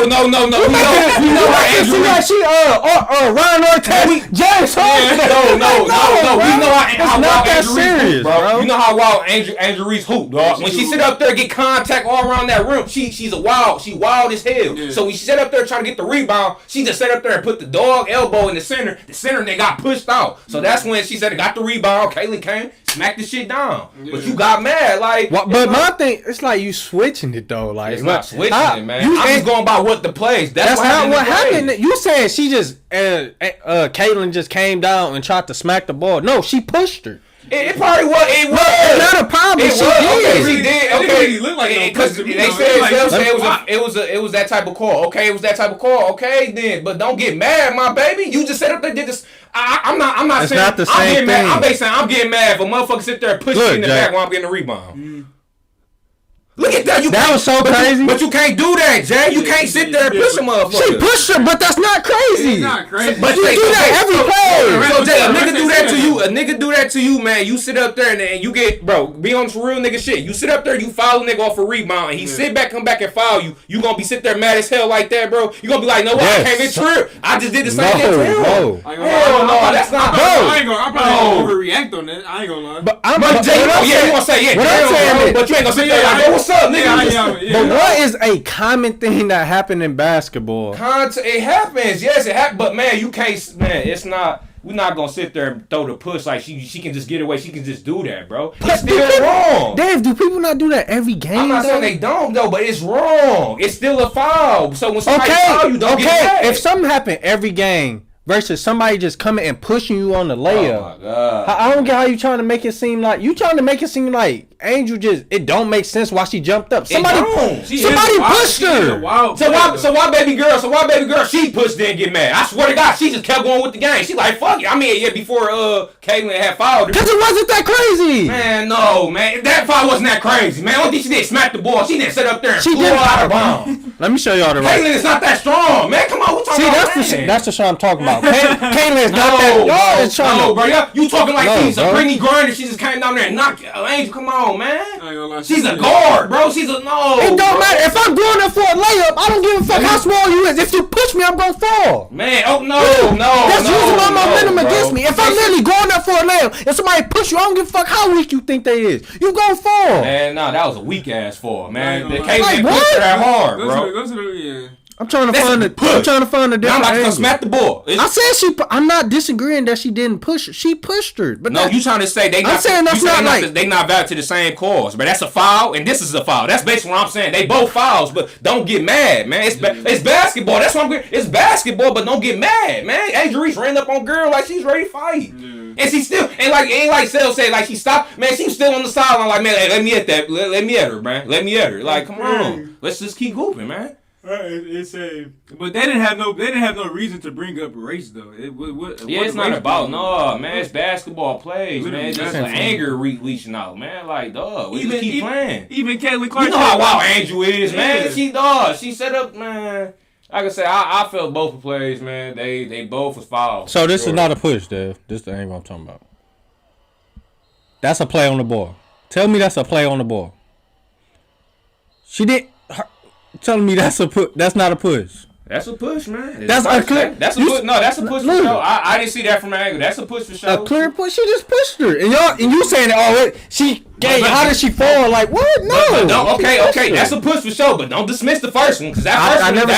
Speaker 2: how
Speaker 1: how
Speaker 2: Andrew
Speaker 1: like she Ryan Ortez, James Harden.
Speaker 2: No. We know how
Speaker 1: It's
Speaker 2: wild
Speaker 1: not that
Speaker 2: Andrew Reese
Speaker 1: serious,
Speaker 2: hoop, bro.
Speaker 1: bro.
Speaker 2: You know how wild Andrew Reese hoop, dog. When she sit up there and get contact all around that rim, she's wild as hell.
Speaker 3: Yeah.
Speaker 2: So when she sit up there trying to get the rebound, she just sat up there and put the dog elbow in the center. The center they got pushed out. So that's when she said got the rebound. Kaylee came, smacked the shit down. But you got mad, like.
Speaker 1: But my thing, it's like you switching it though. Like
Speaker 2: It's not switching it, man.
Speaker 1: You
Speaker 2: I'm
Speaker 1: ain't-
Speaker 2: just going by what the plays.
Speaker 1: That's
Speaker 2: what
Speaker 1: not what
Speaker 2: happened. in the
Speaker 1: happened. You saying she just Caitlyn just came down and tried to smack the ball. No, she pushed her.
Speaker 2: It probably was. It was.
Speaker 1: It's not a problem.
Speaker 2: It
Speaker 1: She
Speaker 2: was.
Speaker 1: did.
Speaker 2: Okay, she did.
Speaker 3: It didn't
Speaker 2: Okay,
Speaker 3: really look like no
Speaker 2: because
Speaker 3: push to me,
Speaker 2: they
Speaker 3: though.
Speaker 2: said
Speaker 3: It was like-
Speaker 2: it was that type of call. Okay, it was that type of call. Okay, then, but don't get mad, my baby. You just sat up there did this. I'm not
Speaker 1: It's
Speaker 2: saying
Speaker 1: not the
Speaker 2: I'm
Speaker 1: same
Speaker 2: getting mad.
Speaker 1: thing.
Speaker 2: I'm basically saying I'm getting mad if a motherfucker sit there and push
Speaker 1: Look,
Speaker 2: me in the
Speaker 1: Jay.
Speaker 2: back while I'm getting a rebound. Look at that.
Speaker 1: That was so crazy.
Speaker 2: But you can't do that, Jay. You can't sit there and push a motherfucker.
Speaker 1: She pushed her, but that's not crazy.
Speaker 3: It's not crazy.
Speaker 2: But
Speaker 1: You
Speaker 2: Jay,
Speaker 1: do that every play.
Speaker 2: So Jay, a nigga do that to you. A nigga do that that to you, man. You sit up there and you get, bro, be on some real nigga shit. You sit up there, you foul a nigga off a rebound, and he sit back, come back and foul you. You gonna be sit there mad as hell like that, bro? You gonna be like, no, I came in trip. I just did the same thing to him.
Speaker 1: No.
Speaker 2: Hell no, that's not bro.
Speaker 4: I'm probably overreact on that. I ain't gonna lie.
Speaker 1: But I'm
Speaker 2: you gonna say,
Speaker 1: what I'm saying,
Speaker 2: but you ain't gonna sit there like, yo, what's up, nigga?
Speaker 1: But what is a common thing that happened in basketball?
Speaker 2: It happens, yes, it happens. But man, you can't, man. It's not. We're not gonna sit there and throw the push like she can just get away. She can just do that, bro. It's still wrong.
Speaker 1: Dave, do people not do that every game?
Speaker 2: I'm not saying they don't though, but it's wrong. It's still a foul. So when somebody foul you, don't get mad.
Speaker 1: If something happened every game versus somebody just coming and pushing you on the layup,
Speaker 2: oh my God.
Speaker 1: I don't get how you trying to make it seem like Angel just it don't make sense why she jumped up. Somebody pushed her.
Speaker 2: So why baby girl she pushed didn't get mad? I swear to God, she just kept going with the game. She like fuck it. I mean, yeah, before Caitlyn had fouled her.
Speaker 1: Cause it wasn't that crazy.
Speaker 2: Man, no, man, that foul wasn't that crazy, man. Only thing she did smack the ball. She didn't sit up there and pull out of bounds.
Speaker 1: Let me show y'all the right.
Speaker 2: Caitlyn is not that strong, man. Come on, we talking about
Speaker 1: that's the shit I'm talking about. Caitlyn is not that. Y'all is trying to.
Speaker 2: Bro, you talking like she's a Brittany Griner. She just came down there and knocked Angel. Come on, man. She's a guard, bro. She's a no.
Speaker 1: It don't matter if I'm going up for a layup. I don't give a fuck how small you is. If you push me, I'm gonna fall.
Speaker 2: Man, no.
Speaker 1: That's using my momentum against me. If I'm literally going up for a layup, if somebody push you, I don't give a fuck how weak you think they is. You gonna fall.
Speaker 2: Man, no, that was a weak ass fall, man. The case didn't push that hard, bro.
Speaker 4: Go to the
Speaker 1: I'm trying to find the push. I'm trying to find the different
Speaker 2: angle. I'm not gonna smack the ball.
Speaker 1: I said I'm not disagreeing that she didn't push her. She pushed her. But
Speaker 2: no, you trying to say they not. I'm saying that's not like they not valid to the same cause. But that's a foul, and this is a foul. That's basically what I'm saying. They both fouls, but don't get mad, man. It's basketball. That's what I'm getting. It's basketball, but don't get mad, man. Angel Reese ran up on girl like she's ready to fight, and she still ain't like Sel said like she stopped. Man, she's still on the sideline like man. Let me at that. Let me at her, man. Let me at her. Like come on, let's just keep hooping, man.
Speaker 4: But they didn't have no reason to bring up race though.
Speaker 2: It's not about man. It's basketball plays, man. It's just anger reaching out, man. Like dog, we just keep playing.
Speaker 4: Even Caitlyn Clark,
Speaker 2: you know how wild Angel is, man. She set up, man. Like I said, I felt both the plays, man. They both was fouled.
Speaker 1: So this is not a push, Dave. This is the angle I'm talking about. That's a play on the ball. Tell me that's a play on the ball. She did. Telling me that's not a push.
Speaker 2: That's a push, man.
Speaker 1: That's a clear.
Speaker 2: That's a push. No, that's a push for sure. I didn't see that from an angle. That's a push for sure.
Speaker 1: A clear push. She just pushed her, and you saying that she. How did she fall? Like what? No.
Speaker 2: Okay. That's a push for sure, but don't dismiss the first one because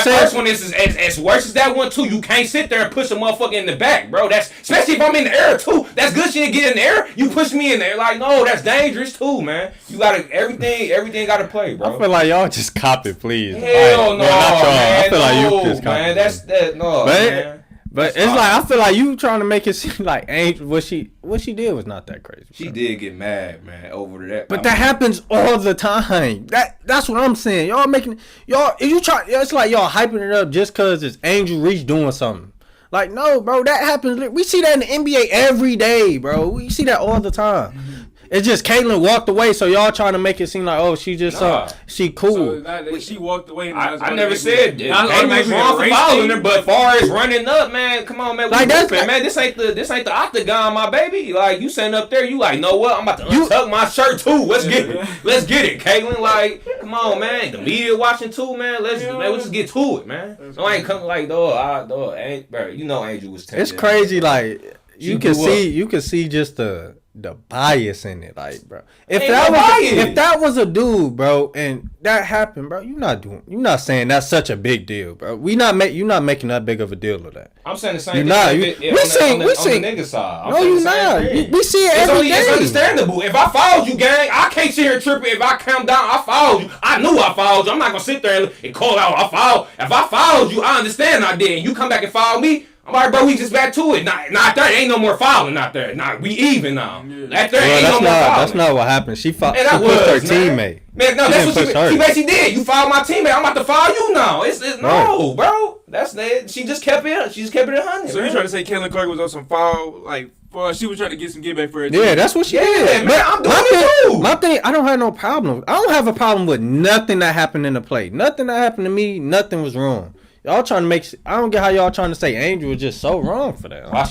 Speaker 2: first one is as worse as that one too. You can't sit there and push a motherfucker in the back, bro. That's especially if I'm in the air too. That's good shit to get in the air. You push me in there, like no, that's dangerous too, man. You gotta everything gotta play, bro.
Speaker 1: I feel like y'all just cop it, please.
Speaker 2: Hell no, man.
Speaker 1: I feel like you just cop it.
Speaker 2: That's no, man.
Speaker 1: But it's like I feel like you trying to make it seem like Angel what she did was not that crazy.
Speaker 2: She did get mad, man, over that.
Speaker 1: But that happens all the time. That's what I'm saying. It's like y'all hyping it up just cause it's Angel Reese doing something. Like no, bro, that happens. We see that in the NBA every day, bro. We see that all the time. It's just Caitlyn walked away, so y'all trying to make it seem like she just she cool.
Speaker 4: So she walked away.
Speaker 2: I never said Caitlyn was wrong for following her, but as far as running up, man, come on, man, man. This ain't the octagon, my baby. Like you sitting up there, you like, know what? I'm about to untuck my shirt too. Let's get it, Caitlyn. Like, come on, man. The media watching too, man. Let's just get to it, man. No, I ain't coming like bro. You know, Angel was tempted.
Speaker 1: It's crazy, like you can see just the bias in it, like, bro. If that was a dude, bro, and that happened, bro, you're not saying that's such a big deal, bro. You're not making that big of a deal of that.
Speaker 2: I'm saying the same
Speaker 1: thing.
Speaker 2: We saying on the nigga side.
Speaker 1: No, you're not. We see it every day.
Speaker 2: It's understandable. If I fouled you, gang, I can't sit here tripping. If I come down, I fouled you. I knew I fouled you. I'm not gonna sit there and call out I fouled. If I fouled you, I understand I did. And you come back and foul me. I'm like, bro, we just back to it. Not there. Ain't no more fouling out there. We even now. That there ain't no more fouling.
Speaker 1: That's not what happened. She pushed her teammate.
Speaker 2: Man, no, that's what she basically did. You fouled my teammate. I'm about to foul you now. No, bro. That's that. She just kept it. She just kept it 100.
Speaker 3: So you trying to say Caitlyn Clark was on some foul, like? Well, she was trying to get some get back for her.
Speaker 1: Yeah, that's what she did.
Speaker 2: Man, I'm doing it too.
Speaker 1: My thing, I don't have no problem. I don't have a problem with nothing that happened in the play. Nothing that happened to me, nothing was wrong. Y'all trying to make. I don't get how y'all trying to say Angel was just so wrong for that.
Speaker 5: I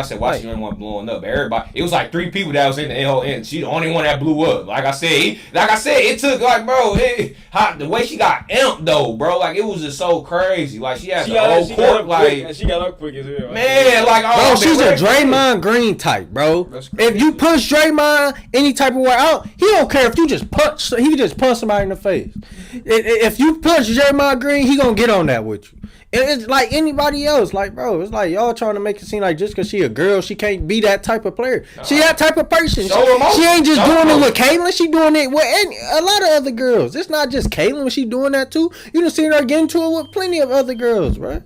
Speaker 5: said why she the only one blowing up. Everybody, it was like 3 people that was in the whole end. She the only one that blew up. Like I said, it took like bro, the way she got amped though, bro. Like it was just so crazy. Like she had the whole court like
Speaker 3: she got up quick as hell.
Speaker 5: Man, like
Speaker 1: bro, she's a Draymond Green type, bro. If you push Draymond any type of way out, he don't care if you just punch. He can just punch somebody in the face. If you punch Draymond Green, he gonna get on that with you. It's like anybody else. Like, bro, it's like y'all trying to make it seem like just because she a girl, she can't be that type of player. She that type of person. She ain't just doing it with Caitlyn. She doing it with a lot of other girls. It's not just Caitlyn when she doing that too. You done seen her get into it with plenty of other girls, bro.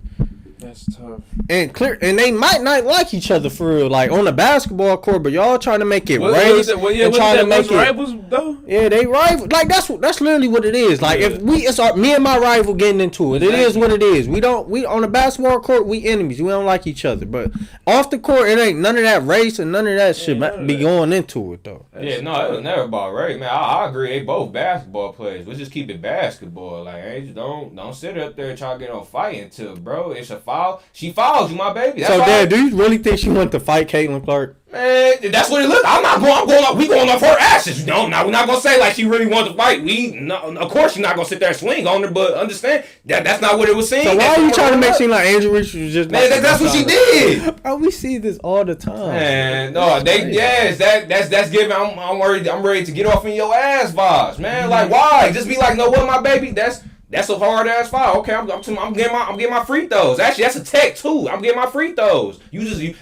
Speaker 3: That's tough.
Speaker 1: And they might not like each other for real, like on the basketball court, but y'all trying to make it race and trying to make it
Speaker 3: rivals though.
Speaker 1: Yeah, they rival. Like that's literally what it is. Like if me and my rival getting into it. Exactly. It is what it is. We on the basketball court we enemies. We don't like each other. But off the court it ain't none of that race and none of that shit be going into it though.
Speaker 5: Yeah, no, it was never about race, man. I agree. They both basketball players. Let's just keep it basketball. Like, hey, don't sit up there and try to get on fighting till, bro. It's a foul. She fouled you, my baby. That's
Speaker 1: so, Dad, do you really think she wanted to fight Caitlyn Clark?
Speaker 5: Man, that's what it looks. We going off her asses. No, now we're not gonna say like she really wanted to fight. Of course she's not gonna sit there and swing on her, but understand that's not what it was saying.
Speaker 1: So why are you trying to make it seem like Angel Reese was just?
Speaker 5: Man, that's what she did.
Speaker 1: Bro, we see this all the time.
Speaker 5: Man, no, that's giving. I'm worried. I'm ready to get off in your ass vibes, man. Like why? Just be like, no, what, my baby? That's a hard ass foul. Okay, I'm getting my free throws. Actually, that's a tech too. I'm getting my free throws.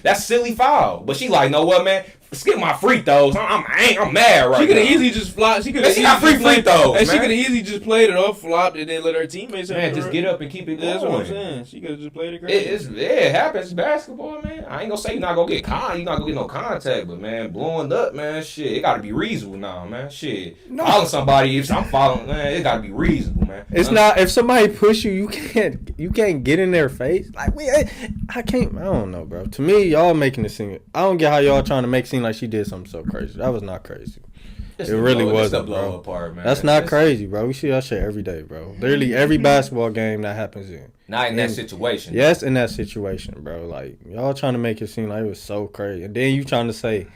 Speaker 5: That's silly foul. But she like, know what, man? Skip my free throws. I'm mad right now.
Speaker 3: She could have easily just flopped. She
Speaker 5: got free throws.
Speaker 3: And she could have easily just played it off, flopped, and then let her teammates.
Speaker 5: Man, just get up and keep it going.
Speaker 3: That's what I'm saying. She could have just played it crazy.
Speaker 5: It happens. It's basketball, man. I ain't gonna say you're not gonna get you're not gonna get no contact, but man, blowing up, man, shit, it gotta be reasonable now, man. Shit, following somebody if I'm following, man, it gotta be reasonable, man.
Speaker 1: It's not if somebody push you, you can't get in their face. Like I don't know, bro. To me, y'all making this thing. I don't get how y'all trying to make it seem like she did something so crazy. That was not crazy. It really wasn't, bro.
Speaker 5: Apart, man.
Speaker 1: That's not crazy, bro. We see that shit every day, bro. Literally every basketball game that happens in.
Speaker 5: Not in that situation.
Speaker 1: Yes, in that situation, bro. Like y'all trying to make it seem like it was so crazy, and then you trying to say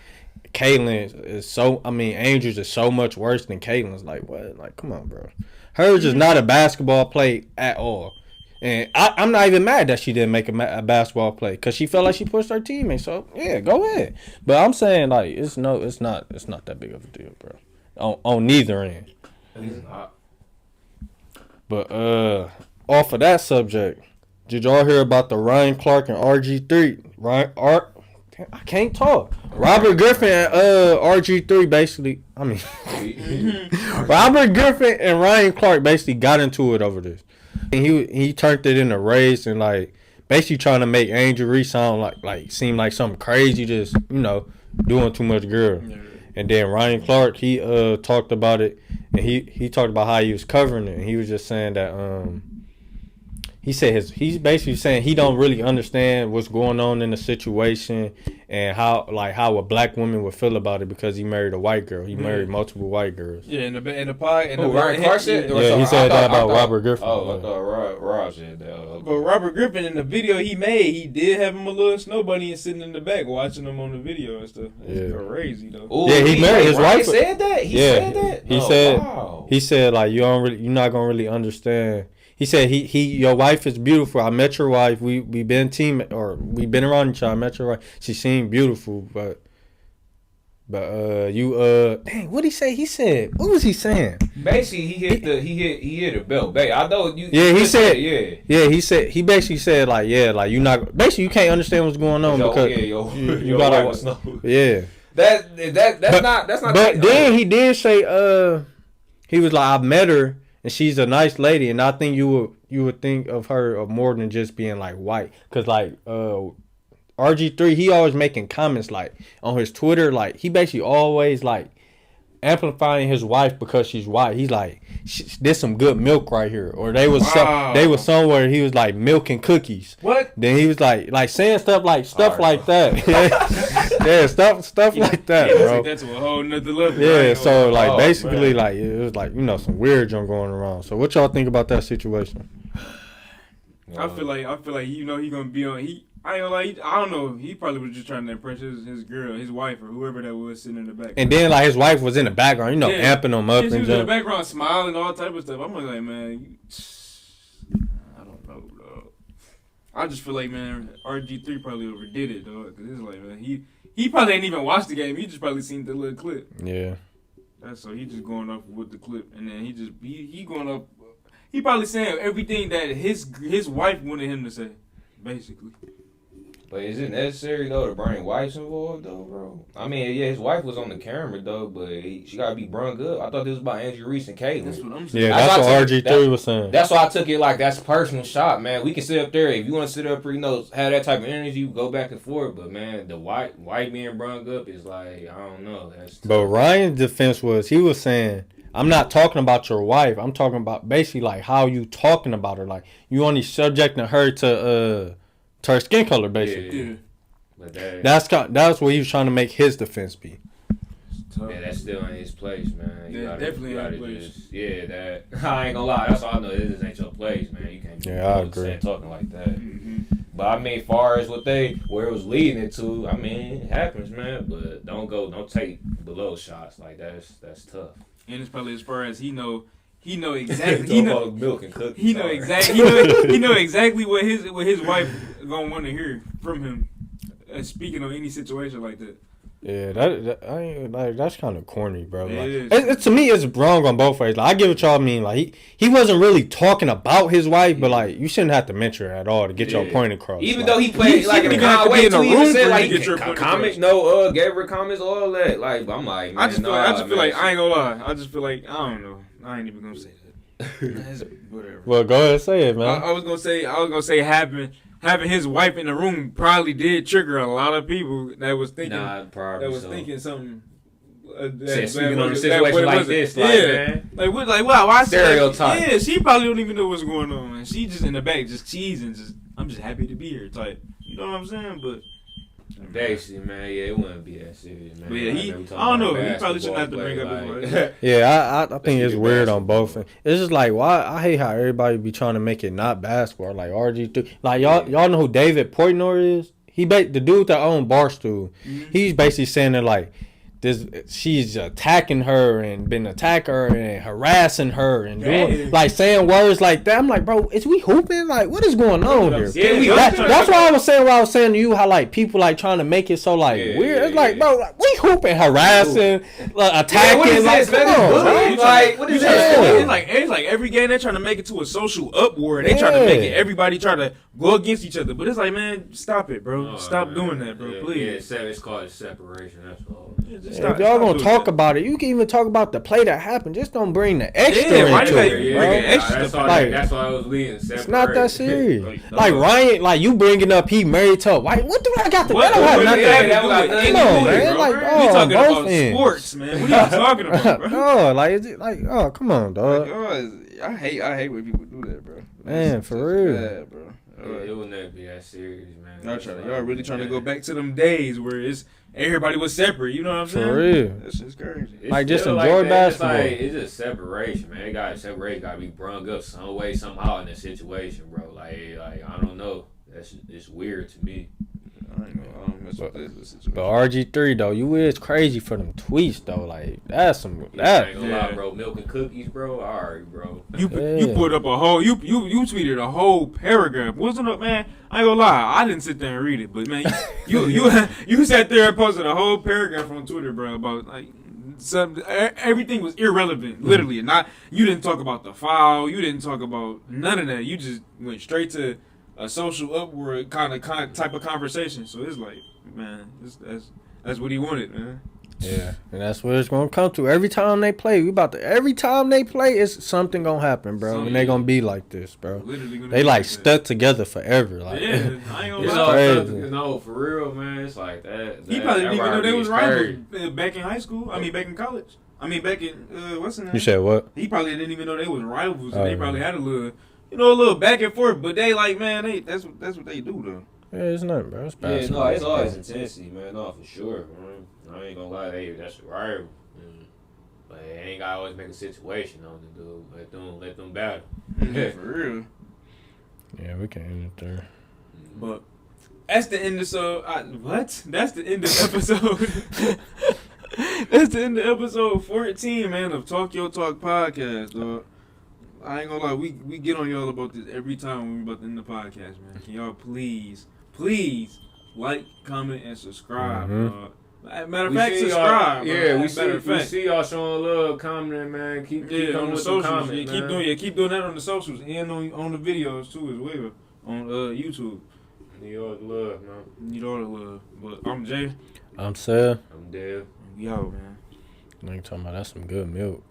Speaker 1: Caitlyn is so. I mean, Angel's is so much worse than Caitlyn's. Like what? Like come on, bro. Hers is not a basketball play at all. And I'm not even mad that she didn't make a basketball play because she felt like she pushed her teammate. So yeah, go ahead. But I'm saying like it's not that big of a deal, bro. On neither end.
Speaker 5: It's not.
Speaker 1: But off of that subject, did y'all hear about the Ryan Clark and RG3? I can't talk. Robert Griffin and RG3 basically. I mean, Robert Griffin and Ryan Clark basically got into it over this. And he turned it into a race and like basically trying to make Angel Reese sound like seem like something crazy, just doing too much girl. Yeah. And then Ryan Clark he talked about it and he talked about how he was covering it and he was just saying that he's basically saying he don't really understand what's going on in the situation and how a black woman would feel about it because he married a white girl. He married multiple white girls.
Speaker 3: Yeah, in the pie.
Speaker 5: Ryan Clark said?
Speaker 1: Yeah, he said that about Robert Griffin.
Speaker 5: Oh, I thought Rob said that.
Speaker 3: But Robert Griffin in the video he made, he did have him a little snow bunny and sitting in the back watching him on the video and stuff. It's crazy though.
Speaker 5: Ooh,
Speaker 1: yeah, he married his wife.
Speaker 5: He said that.
Speaker 1: He said like you're not gonna really understand. He said your wife is beautiful. I met your wife. We been around each other. I met your wife. She seemed beautiful, but dang, what did he say? He said, what was he saying?
Speaker 5: Basically, he hit the belt. I know you.
Speaker 1: Yeah, he said. Yeah, he basically said like you not basically you can't understand what's going on because you gotta. Yeah.
Speaker 5: That's not.
Speaker 1: But then he did say he was like I met her. And she's a nice lady, and I think you would think of her of more than just being like white, cause like RG3 he always making comments like on his Twitter, like he basically always like amplifying his wife because she's white. He's like, there's some good milk right here, or they was somewhere he was like milk and cookies.
Speaker 3: What?
Speaker 1: Then he was like saying stuff like that. Yeah, stuff like that, bro.
Speaker 3: That's a whole nother level.
Speaker 1: Yeah, so like basically like it was like some weird junk going around. So what y'all think about that situation?
Speaker 4: I feel like he gonna be on. I ain't gonna lie. I don't know. He probably was just trying to impress his girl, his wife, or whoever that was sitting in the back.
Speaker 1: And then like his wife was in the background, amping him up
Speaker 4: she
Speaker 1: and
Speaker 4: was in the
Speaker 1: jump.
Speaker 4: background smiling, all type of stuff. I'm like, man, I don't know, bro. I just feel like, man, RG3 probably overdid it, dog. Cause it's like, man, he probably ain't even watched the game. He just probably seen the little clip.
Speaker 1: Yeah.
Speaker 4: That's so he just going off with the clip, and then he going up. He probably saying everything that his wife wanted him to say, basically.
Speaker 5: But is it necessary though to bring wives involved though, bro? I mean, yeah, his wife was on the camera though, but she gotta be brung up. I thought this was about Andrew Reese and Caitlyn.
Speaker 4: That's what I'm saying.
Speaker 1: Yeah, that's what RG3 was saying.
Speaker 5: That's why I took it like that's a personal shot, man. We can sit up there if you want to sit up here, have that type of energy, go back and forth. But man, the white being brung up is like I don't know.
Speaker 1: But Ryan's defense was he was saying, I'm not talking about your wife. I'm talking about basically like how you talking about her. Like you only subjecting her to her skin color, basically.
Speaker 4: Yeah.
Speaker 5: But
Speaker 1: that's what he was trying to make his defense be.
Speaker 5: Yeah, that's still in his place, man.
Speaker 4: Yeah, definitely in his place.
Speaker 5: That I ain't gonna lie. That's all I know. This ain't your place, man. You can't be
Speaker 1: I agree.
Speaker 5: talking like that.
Speaker 4: Mm-hmm.
Speaker 5: But I mean, far as where it was leading it to, I mean, it happens, man. But don't take below shots like that. That's tough.
Speaker 4: And it's probably as far as he know exactly.
Speaker 5: He know milk and cookies.
Speaker 4: He know exactly. He know exactly what his wife gonna want to hear from him. Speaking on any situation like that.
Speaker 1: Yeah, that's kind of corny, bro.
Speaker 4: It
Speaker 1: like, to me, it's wrong on both ways. Like, I get what y'all mean. Like, he wasn't really talking about his wife, but like, you shouldn't have to mention her at all to get your point across.
Speaker 5: Even
Speaker 1: like,
Speaker 5: though he played like in a kind way, too, he said like comment, gave her comments, all that. Like, I'm like, man, I just
Speaker 4: feel like I ain't gonna lie. I just feel like I don't know. I ain't even gonna say that. Whatever.
Speaker 1: Well, go ahead and say it, man.
Speaker 4: I was gonna say having his wife in the room probably did trigger a lot of people that was thinking thinking something.
Speaker 5: Speaking on a situation like this, man.
Speaker 4: Like wow, why
Speaker 5: stereotype?
Speaker 4: Yeah, she probably don't even know what's going on, and she just in the back just cheesing, I'm just happy to be here type. You know what I'm saying? But
Speaker 5: basically, man, yeah, it wouldn't be that serious, man.
Speaker 4: But yeah, I don't know. He probably shouldn't have to bring up his wife.
Speaker 1: Yeah, I think it's weird on both. It's just like why I hate how everybody be trying to make it not basketball. Like RG3, like y'all know who David Portnoy is? He the dude that owned Barstool. Mm-hmm. He's basically saying that like she's attacking her and been attacking her and harassing her and doing like saying words like that. I'm like, bro, is we hooping? Like, what is going on here?
Speaker 5: Yeah,
Speaker 1: that's why I was saying to you how like people like trying to make it so like weird. It's like, bro, like, we hooping, harassing, attacking.
Speaker 5: What is
Speaker 1: like,
Speaker 5: this, man? Like, what is
Speaker 4: this? It's like every game they're trying to make it to a social uproar. They trying to make it everybody try to go against each other. But it's like, man, stop it, bro. Stop doing that, bro. Please.
Speaker 2: Yeah, it's called separation. That's all.
Speaker 1: If y'all gonna talk about it, you can even talk about the play that happened. Just don't bring the extra into it, bro.
Speaker 2: That's why I was leading.
Speaker 1: It's not that serious. Like Ryan, like you bringing up he married to a white. What do I got to? That don't have nothing to do. Come on, man. Like,
Speaker 4: we talking about sports, man. What are you talking about, bro?
Speaker 1: No, like is it like come on, dog.
Speaker 3: I hate when people do that, bro.
Speaker 1: Man, for real.
Speaker 3: Bad, bro.
Speaker 2: It will never be that serious, man.
Speaker 4: Y'all really trying to go back to them days where everybody was separate. You know what I'm saying?
Speaker 1: For real.
Speaker 3: That's just crazy.
Speaker 1: Like just enjoy basketball.
Speaker 2: It's just separation, man. It got separation. Got to be brung up some way, somehow in this situation, bro. Like I don't know. It's weird to me.
Speaker 3: I don't mess with this situation.
Speaker 1: But RG3 though, you is crazy for them tweets though. Like that's some
Speaker 2: I ain't gonna lie, bro. Milk and cookies, bro. Alright, bro.
Speaker 4: You put up a whole you tweeted a whole paragraph. Wasn't it, man? I ain't gonna lie, I didn't sit there and read it, but man, you sat there and posted a whole paragraph on Twitter, bro, about like everything was irrelevant, literally. You didn't talk about the foul, you didn't talk about none of that. You just went straight to a social upward kind of type of conversation. So it's like, man, that's what he wanted, man.
Speaker 1: Yeah, and that's what it's gonna come to. Every time they play, every time they play, it's something gonna happen, bro. And they gonna be like this, bro. They like stuck together forever. Like,
Speaker 4: yeah, I ain't gonna
Speaker 1: lie.
Speaker 2: No, for real, man. It's like that.
Speaker 4: He probably didn't even know they was rivals back in high school. I mean, back in college. I mean, back in what's the name?
Speaker 1: You said what?
Speaker 4: He probably didn't even know they was rivals. And they probably had a little back and forth. But they like, man, that's what they do though.
Speaker 1: Yeah, it's nothing, bro. It's basketball.
Speaker 2: Yeah, no, it's always intensity, man. No, for sure, man. I ain't gonna lie, that's a rival. But it ain't gotta always make a situation on the dude. Let them battle.
Speaker 3: Yeah, for real.
Speaker 1: Yeah, we can end it there.
Speaker 4: But that's the end of what? That's the end of episode. That's the end of episode 14, man, of Talk Your Talk podcast, dog. I ain't gonna lie, we get on y'all about this every time when we about to end the podcast, man. Can y'all please like, comment, and subscribe, dog. Matter of fact, subscribe.
Speaker 2: Yeah, we
Speaker 4: fact.
Speaker 2: see y'all showing love, commenting, man. Keep
Speaker 4: on
Speaker 2: coming
Speaker 4: the
Speaker 2: with
Speaker 4: socials.
Speaker 2: comment, man.
Speaker 4: Keep doing that on the socials and on the videos too as well on YouTube.
Speaker 2: Need all the love, man.
Speaker 4: Need all the love. But I'm Jay.
Speaker 1: I'm Seb.
Speaker 2: I'm Dale.
Speaker 4: We out, man.
Speaker 1: You talking about that's some good milk.